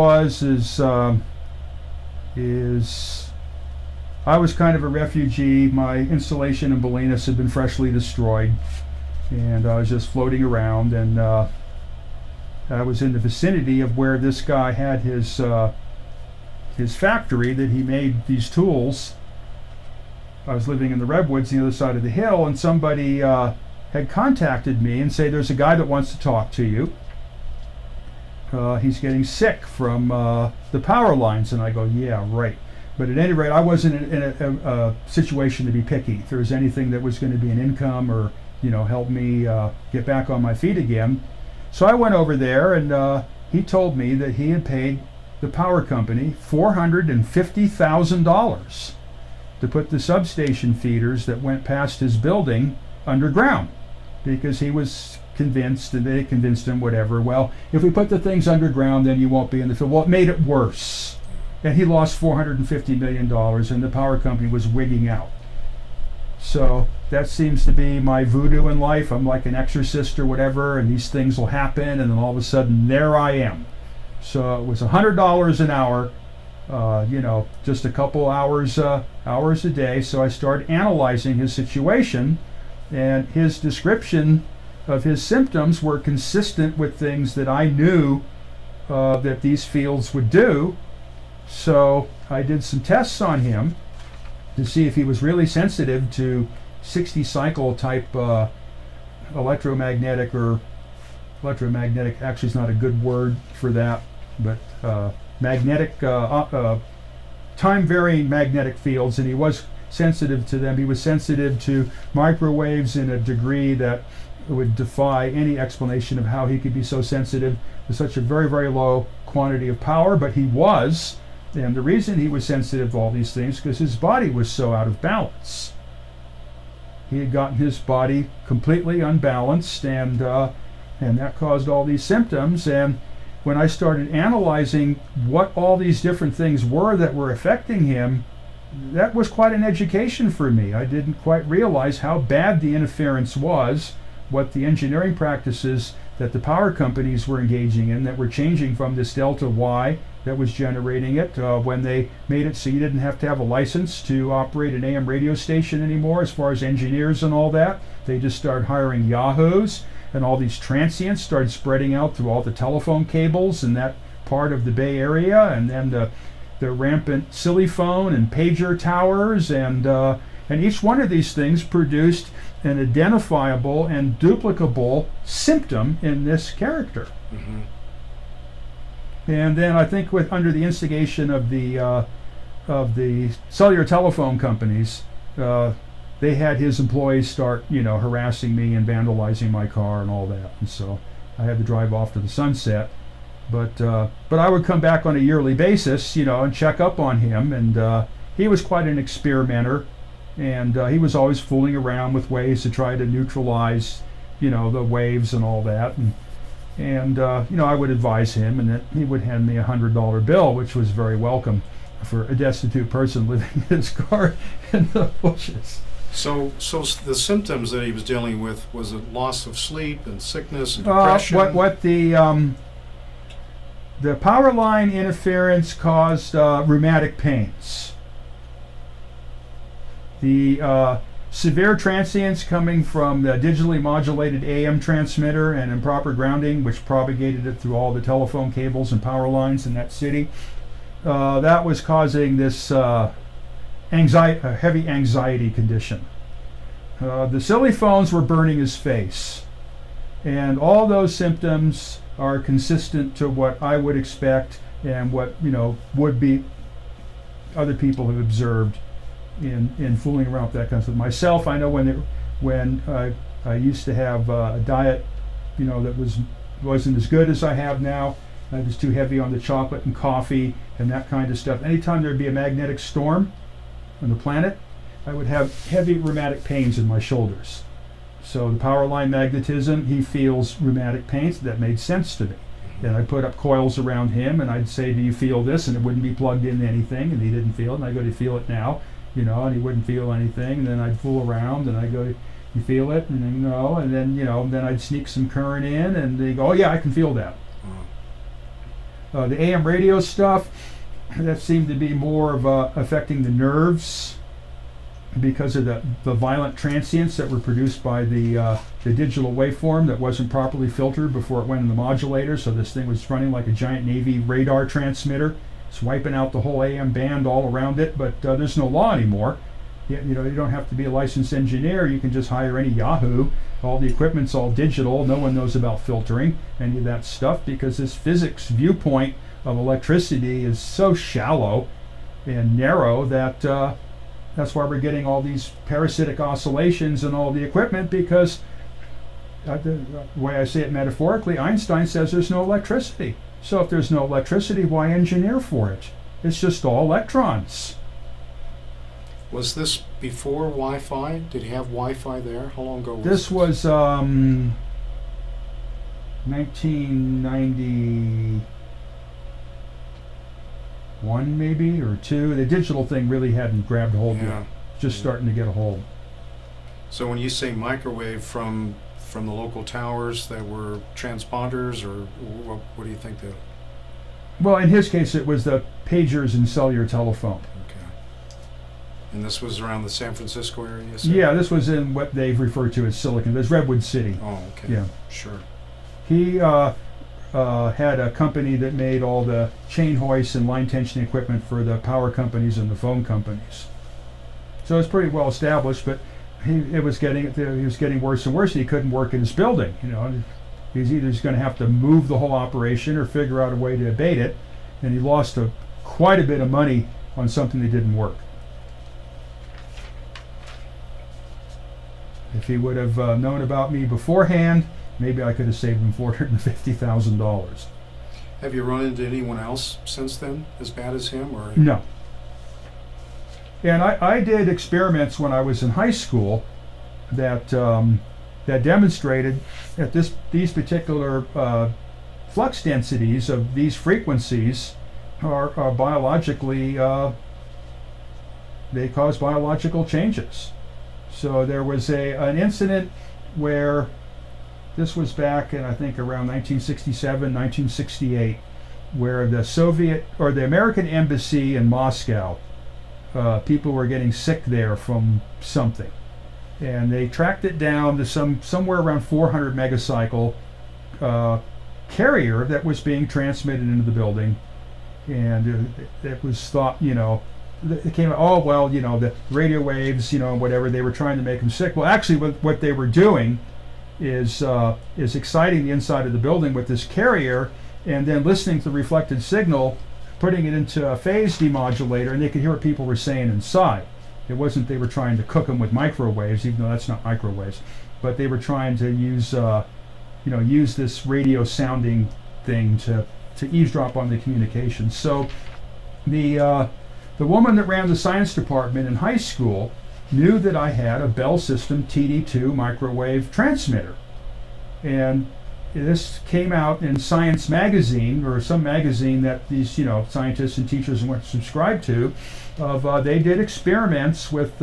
is I was kind of a refugee. My installation in Bolinas had been freshly destroyed, and I was just floating around, and I was in the vicinity of where this guy had his factory that he made these tools. I was living in the redwoods on the other side of the hill, and somebody had contacted me and say, there's a guy that wants to talk to you. He's getting sick from the power lines. And I go, yeah, right. But at any rate, I wasn't in a situation to be picky. If there was anything that was going to be an income or help me get back on my feet again. So I went over there, and he told me that he had paid the power company $450,000 to put the substation feeders that went past his building underground, because he was convinced, and they convinced him, whatever, well, if we put the things underground, then you won't be in the field. Well, it made it worse. And he lost $450 million, and the power company was wigging out. So that seems to be my voodoo in life. I'm like an exorcist or whatever, and these things will happen, and then all of a sudden, there I am. So it was $100 an hour, just a couple hours a day. So I started analyzing his situation, and his description of his symptoms were consistent with things that I knew that these fields would do. So I did some tests on him to see if he was really sensitive to 60 cycle type electromagnetic actually is not a good word for that, but magnetic time varying magnetic fields, and he was sensitive to them. He was sensitive to microwaves in a degree that would defy any explanation of how he could be so sensitive to such a very, very low quantity of power, but he was. And the reason he was sensitive to all these things is because his body was so out of balance. He had gotten his body completely unbalanced, and that caused all these symptoms. And when I started analyzing what all these different things were that were affecting him, that was quite an education for me. I didn't quite realize how bad the interference was, what the engineering practices that the power companies were engaging in that were changing from this delta Y that was generating it, when they made it so you didn't have to have a license to operate an AM radio station anymore as far as engineers and all that. They just started hiring yahoos, and all these transients started spreading out through all the telephone cables in that part of the Bay Area, and then the rampant silly phone and pager towers, and each one of these things produced an identifiable and duplicable symptom in this character. Mm-hmm. And then I think under the instigation of the cellular telephone companies, they had his employees start, harassing me and vandalizing my car and all that. And so I had to drive off to the sunset. But I would come back on a yearly basis, and check up on him. And he was quite an experimenter, and he was always fooling around with ways to try to neutralize, the waves and all that. And I would advise him, and that he would hand me a $100 bill, which was very welcome for a destitute person living in his car in the bushes. So the symptoms that he was dealing with was a loss of sleep and sickness and depression. What the power line interference caused rheumatic pains. The severe transients coming from the digitally modulated AM transmitter and improper grounding, which propagated it through all the telephone cables and power lines in that city. That was causing this heavy anxiety condition. The silly phones were burning his face. And all those symptoms are consistent to what I would expect and what, would be other people have observed in fooling around with that kind of stuff. Myself, I know when I used to have a diet, that wasn't as good as I have now. I was too heavy on the chocolate and coffee and that kind of stuff. Anytime there'd be a magnetic storm on the planet, I would have heavy rheumatic pains in my shoulders. So the power line magnetism, he feels rheumatic pains. That made sense to me. And I'd put up coils around him and I'd say, do you feel this? And it wouldn't be plugged into anything, and he didn't feel it. And I go, do you feel it now? And he wouldn't feel anything. And then I'd fool around and I'd go, you feel it? And then no. And then, then I'd sneak some current in and they go, oh yeah, I can feel that. The AM radio stuff, that seemed to be more of affecting the nerves because of the violent transients that were produced by the digital waveform that wasn't properly filtered before it went in the modulator. So this thing was running like a giant Navy radar transmitter. It's wiping out the whole AM band all around it, but there's no law anymore. You don't have to be a licensed engineer. You can just hire any Yahoo. All the equipment's all digital. No one knows about filtering any of that stuff because this physics viewpoint of electricity is so shallow and narrow that that's why we're getting all these parasitic oscillations in all the equipment, because the way I say it metaphorically, Einstein says there's no electricity. So if there's no electricity, why engineer for it? It's just all electrons. Was this before Wi-Fi? Did he have Wi-Fi there? How long ago was this? This was 1991 maybe, or two. The digital thing really hadn't grabbed hold yet. Just starting to get a hold. So when you say microwave from the local towers that were transponders, or what do you think that? Well, in his case, it was the pagers and cellular telephone. Okay. And this was around the San Francisco area? Yeah, this was in what they've referred to as Silicon. There's Redwood City. Oh, okay. Yeah. Sure. He had a company that made all the chain hoists and line tension equipment for the power companies and the phone companies. So it's pretty well established, but he was getting worse and worse. He couldn't work in his building. He's either going to have to move the whole operation or figure out a way to abate it, and he lost quite a bit of money on something that didn't work. If he would have known about me beforehand, maybe I could have saved him $450,000. Have you run into anyone else since then as bad as him, or? No. And I did experiments when I was in high school that demonstrated that these particular flux densities of these frequencies are biologically, they cause biological changes. So there was an incident where, this was back in, I think, around 1967, 1968, where the American embassy in Moscow, people were getting sick there from something. And they tracked it down to somewhere around 400 megacycle carrier that was being transmitted into the building. And it was thought, it came out, oh, well, the radio waves, whatever, they were trying to make them sick. Well, actually, what they were doing is exciting the inside of the building with this carrier, and then listening to the reflected signal, putting it into a phase demodulator, and they could hear what people were saying inside. It wasn't they were trying to cook them with microwaves, even though that's not microwaves, but they were trying to use this radio sounding thing to eavesdrop on the communication. So the woman that ran the science department in high school knew that I had a Bell System TD2 microwave transmitter, and this came out in Science magazine, or some magazine that these scientists and teachers went to subscribe to. They did experiments with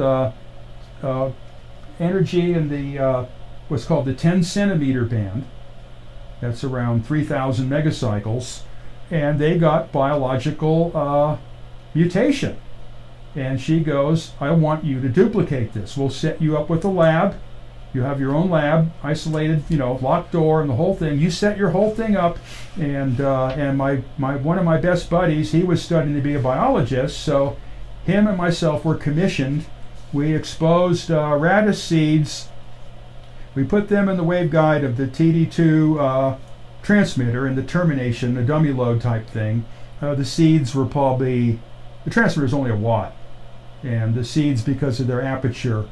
energy in the what's called the 10 centimeter band. That's around 3,000 megacycles, and they got biological mutation. And she goes, I want you to duplicate this. We'll set you up with a lab. You have your own lab, isolated, locked door and the whole thing. You set your whole thing up, and my one of my best buddies, he was studying to be a biologist, so him and myself were commissioned. We exposed radish seeds. We put them in the waveguide of the TD2 transmitter and the termination, the dummy load type thing. The seeds were probably, the transmitter is only a watt, and the seeds, because of their aperture,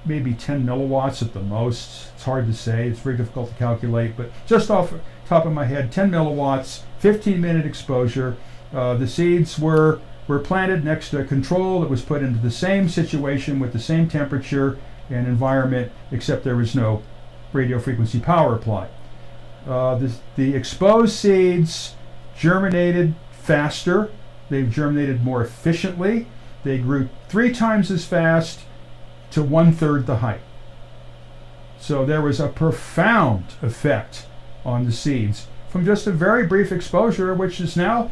maybe 10 milliwatts at the most. It's hard to say. It's very difficult to calculate, but just off the top of my head, 10 milliwatts, 15-minute exposure. The seeds were planted next to a control that was put into the same situation with the same temperature and environment, except there was no radio frequency power applied. The exposed seeds germinated faster. They germinated more efficiently. They grew 3 times as fast to 1/3 the height. So there was a profound effect on the seeds from just a very brief exposure, which is now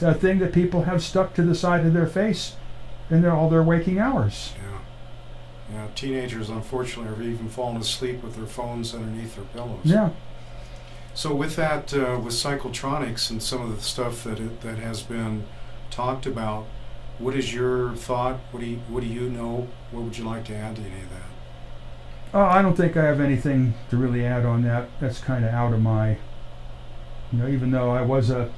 a thing that people have stuck to the side of their face in all their waking hours. Yeah, teenagers unfortunately have even fallen asleep with their phones underneath their pillows. Yeah. So with that, with cyclotronics and some of the stuff that has been talked about, what is your thought? What do you know? What would you like to add to any of that? I don't think I have anything to really add on that. That's kind of out of my, even though I was a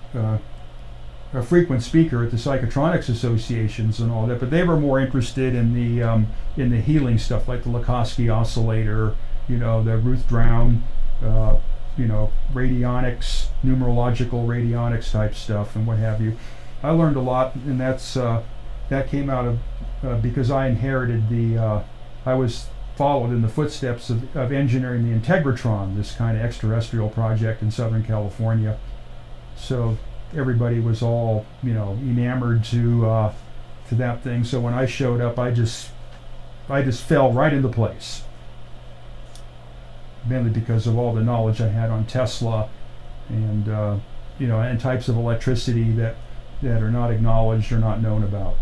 frequent speaker at the Psychotronics Associations and all that, but they were more interested in the healing stuff, like the Lukoski oscillator, the Ruth Drown, radionics, numerological radionics type stuff, and what have you. I learned a lot, and that came out of because I inherited I was followed in the footsteps of engineering the Integratron, this kind of extraterrestrial project in Southern California. So everybody was all, enamored to that thing. So when I showed up, I just fell right into place. Mainly because of all the knowledge I had on Tesla and and types of electricity that are not acknowledged or not known about.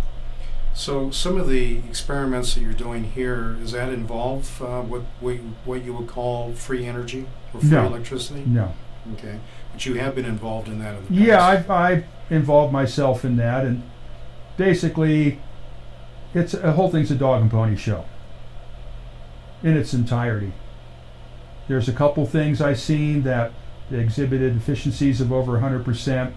So some of the experiments that you're doing here, does that involve what you would call free energy or free electricity? No. Okay. But you have been involved in that in the past. Yeah, I've involved myself in that, and basically it's a whole thing's a dog and pony show in its entirety. There's a couple things I've seen that exhibited efficiencies of over 100%.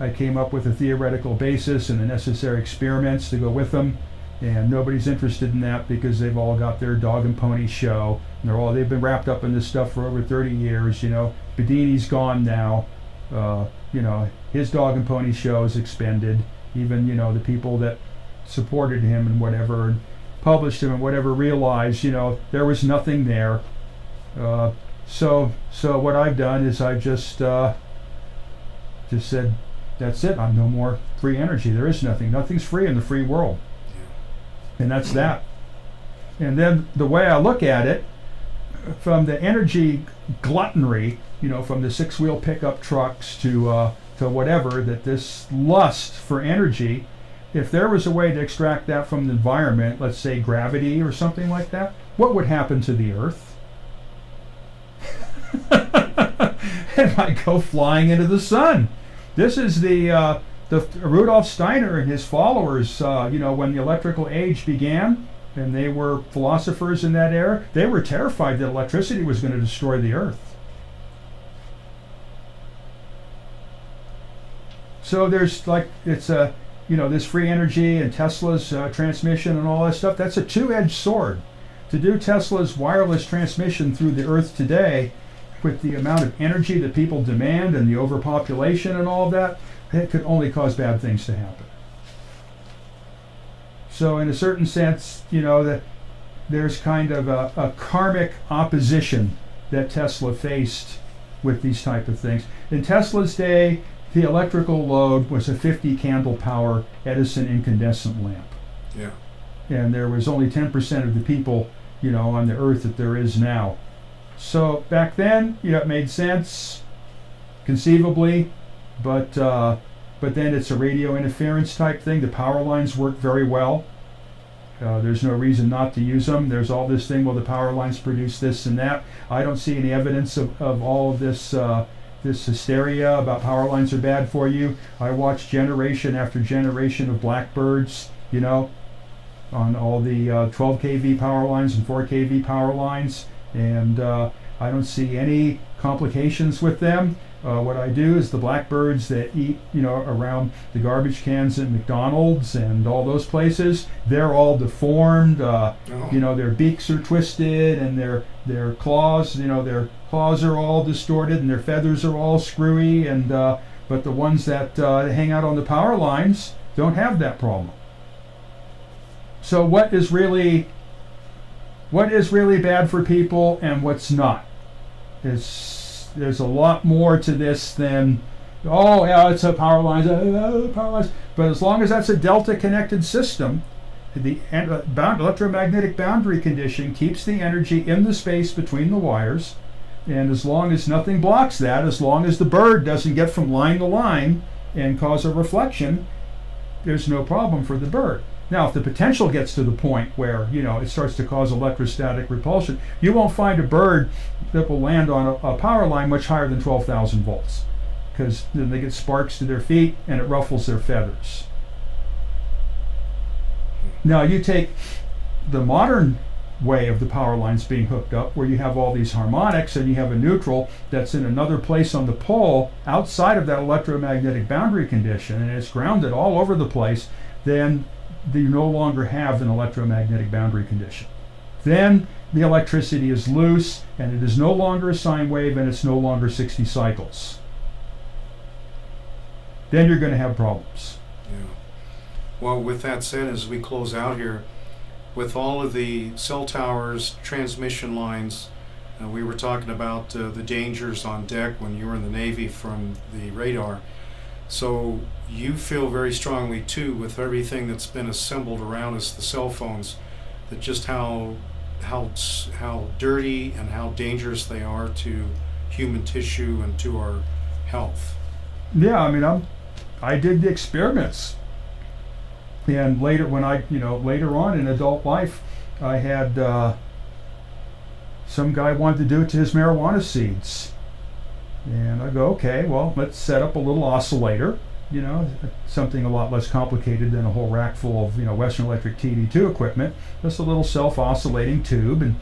I came up with a theoretical basis and the necessary experiments to go with them, and nobody's interested in that because they've all got their dog and pony show, and they've been wrapped up in this stuff for over 30 years. Bedini's gone now. His dog and pony show is expended. Even the people that supported him and whatever and published him and whatever realized there was nothing there. So what I've done is I've just said, that's it. I'm no more free energy. There is nothing. Nothing's free in the free world. Yeah. And that's that. And then the way I look at it, from the energy gluttonry, from the 6-wheel pickup trucks to whatever, that this lust for energy, if there was a way to extract that from the environment, let's say gravity or something like that, what would happen to the Earth? It might go flying into the sun. This is the Rudolf Steiner and his followers. When the electrical age began, and they were philosophers in that era, they were terrified that electricity was going to destroy the Earth. So there's this free energy and Tesla's transmission and all that stuff. That's a two-edged sword. To do Tesla's wireless transmission through the Earth today, with the amount of energy that people demand and the overpopulation and all of that, it could only cause bad things to happen. So in a certain sense, that there's kind of a karmic opposition that Tesla faced with these type of things. In Tesla's day, the electrical load was a 50 candle power Edison incandescent lamp. Yeah. And there was only 10% of the people, on the Earth that there is now. So back then, it made sense, conceivably, but but then it's a radio interference type thing. The power lines work very well. There's no reason not to use them. There's all this thing, well, the power lines produce this and that. I don't see any evidence of all of this this hysteria about power lines are bad for you. I watch generation after generation of blackbirds, you know, on all the 12 kV power lines and 4 kV power lines, and I don't see any complications with them. What I do is the blackbirds that eat, you know, around the garbage cans at McDonald's and all those places, they're all deformed. You know, their beaks are twisted, and their claws, you know, their claws are all distorted, and their feathers are all screwy. And but the ones that hang out on the power lines don't have that problem. So what is really bad for people and what's not? There's a lot more to this than, oh yeah, it's a power lines, power lines. But as long as that's a delta connected system, the electromagnetic boundary condition keeps the energy in the space between the wires, and as long as nothing blocks that, as long as the bird doesn't get from line to line and cause a reflection, there's no problem for the bird. Now, if the potential gets to the point where, you know, it starts to cause electrostatic repulsion, you won't find a bird that will land on a power line much higher than 12,000 volts, because then they get sparks to their feet and it ruffles their feathers. Now, you take the modern way of the power lines being hooked up, where you have all these harmonics and you have a neutral that's in another place on the pole outside of that electromagnetic boundary condition, and it's grounded all over the place, then you no longer have an electromagnetic boundary condition. Then the electricity is loose, and it is no longer a sine wave, and it's no longer 60 cycles. Then you're going to have problems. Yeah. Well, with that said, as we close out here, with all of the cell towers, transmission lines, we were talking about the dangers on deck when you were in the Navy from the radar. So you feel very strongly too, with everything that's been assembled around us, the cell phones, that just how dirty and how dangerous they are to human tissue and to our health. Yeah, I mean, I did the experiments, and later later on in adult life, I had some guy wanted to do it to his marijuana seeds. And I go, okay, well, let's set up a little oscillator, you know, something a lot less complicated than a whole rack full of, you know, Western Electric TD2 equipment. Just a little self-oscillating tube, and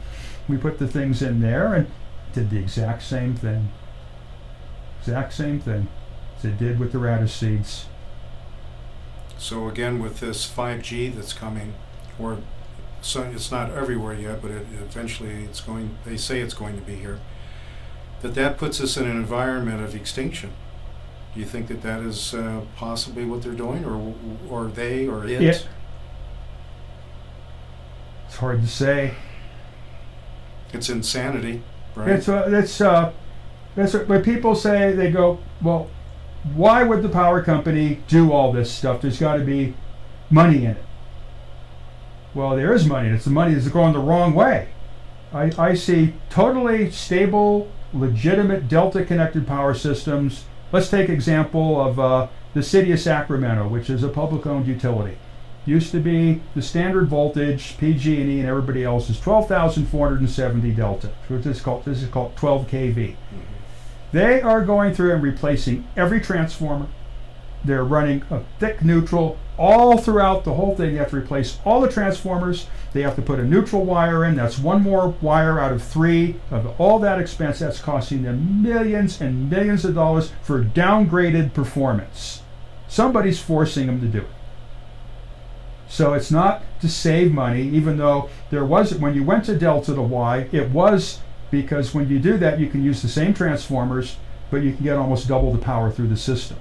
we put the things in there and did the exact same thing. Exact same thing as it did with the radish seeds. So again, with this 5G that's coming, or so it's not everywhere yet, but eventually they say it's going to be here, that puts us in an environment of extinction. Do you think that is possibly what they're doing, or they, or it? It's hard to say. It's insanity, right? That's what when people say. They go, well, why would the power company do all this stuff? There's got to be money in it. Well, there is money. It's the money that's going the wrong way. I see totally stable, legitimate delta connected power systems. Let's take example of the city of Sacramento, which is a public owned utility. Used to be the standard voltage, PG&E and everybody else is 12,470 delta. This is called 12 kV. Mm-hmm. They are going through and replacing every transformer. They're running a thick neutral all throughout the whole thing. They have to replace all the transformers. They have to put a neutral wire in. That's one more wire out of 3 of all that expense. That's costing them millions and millions of dollars for downgraded performance. Somebody's forcing them to do it. So it's not to save money, even though there was, when you went to delta to Y, it was because when you do that, you can use the same transformers, but you can get almost double the power through the system.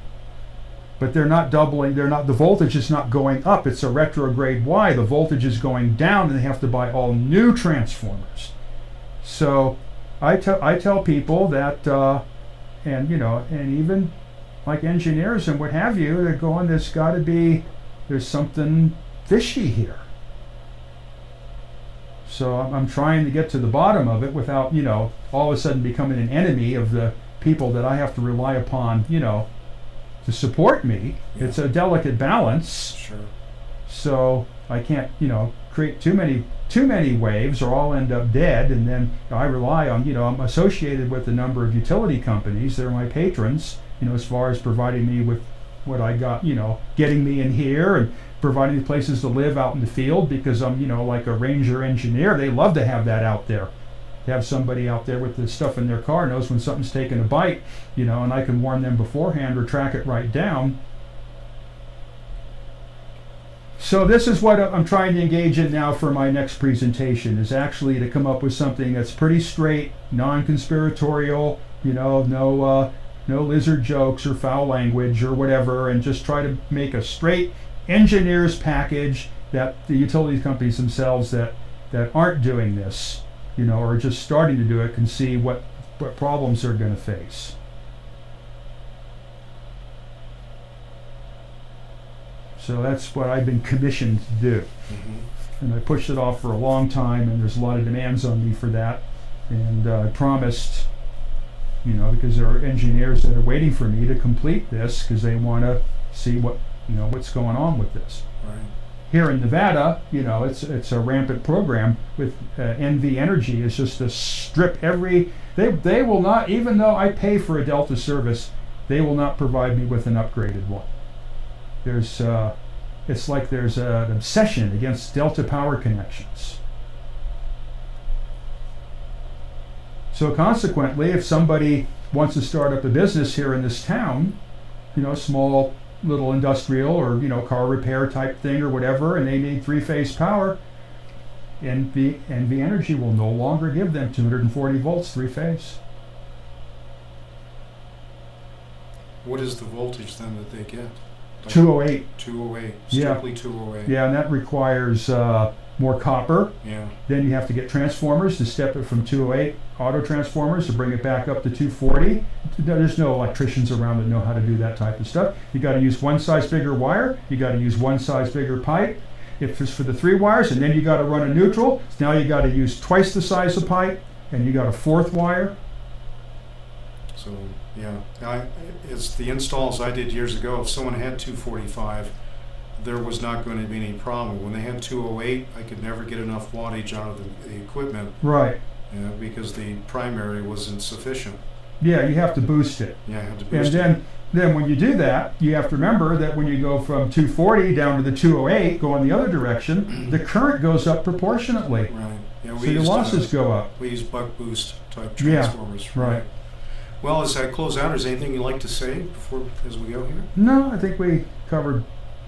But they're not doubling, the voltage is not going up, it's a retrograde Y, the voltage is going down, and they have to buy all new transformers. So I tell people that, and even like engineers and what have you, they're going, there's something fishy here. So I'm trying to get to the bottom of it without, all of a sudden becoming an enemy of the people that I have to rely upon, to support me. Yeah. It's a delicate balance, Sure. so I can't, create too many waves, or I'll end up dead. And then I rely on, I'm associated with a number of utility companies. They're my patrons, as far as providing me with what I got, getting me in here and providing places to live out in the field, because I'm, like a ranger engineer. They love to have that out there. To have somebody out there with the stuff in their car knows when something's taking a bite, and I can warn them beforehand or track it right down. So this is what I'm trying to engage in now for my next presentation, is actually to come up with something that's pretty straight, non-conspiratorial, no lizard jokes or foul language or whatever, and just try to make a straight engineer's package that the utility companies themselves that aren't doing this, or just starting to do it, can see what problems they're going to face. So that's what I've been commissioned to do. Mm-hmm. And I pushed it off for a long time, and there's a lot of demands on me for that. And I promised, because there are engineers that are waiting for me to complete this, because they want to see what's going on with this. Right. Here in Nevada, it's a rampant program with NV Energy. Is just to strip they will not, even though I pay for a Delta service, they will not provide me with an upgraded one. It's like there's an obsession against Delta power connections. So consequently, if somebody wants to start up a business here in this town, small little industrial or car repair type thing or whatever, and they need three-phase power, NV Energy will no longer give them 240 volts three-phase. What is the voltage then that they get? 208. 208. Yeah. Strictly 208. Yeah, and that requires more copper. Yeah. Then you have to get transformers to step it from 208 auto transformers to bring it back up to 240. There's no electricians around that know how to do that type of stuff. You got to use one size bigger wire. You got to use one size bigger pipe. If it's for the 3 wires, and then you got to run a neutral. Now you got to use twice the size of pipe, and you got a 4th wire. So yeah, it's the installs I did years ago. If someone had 245, there was not going to be any problem. When they had 208, I could never get enough wattage out of the equipment. Right. Because the primary wasn't sufficient. Yeah, you have to boost it. Yeah, I had to boost And then when you do that, you have to remember that when you go from 240 down to the 208, going the other direction, the current goes up proportionately. Right. Yeah, So your losses go up. We use buck boost type Yeah, transformers. right. Well, as I close out, is there anything you'd like to say as we go here? No, I think we covered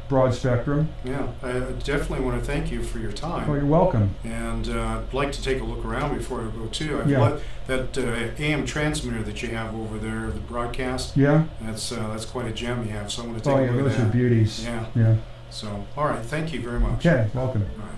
broad spectrum. Yeah, I definitely want to thank you for your time. Oh, you're welcome. And I'd like to take a look around before I go too. Yeah. That AM transmitter that you have over there, the broadcast. Yeah. That's quite a gem you have. So I want to take Oh a yeah, look at those that. are beauties. Yeah. Yeah. So all right, thank you very much. Okay, welcome. All right.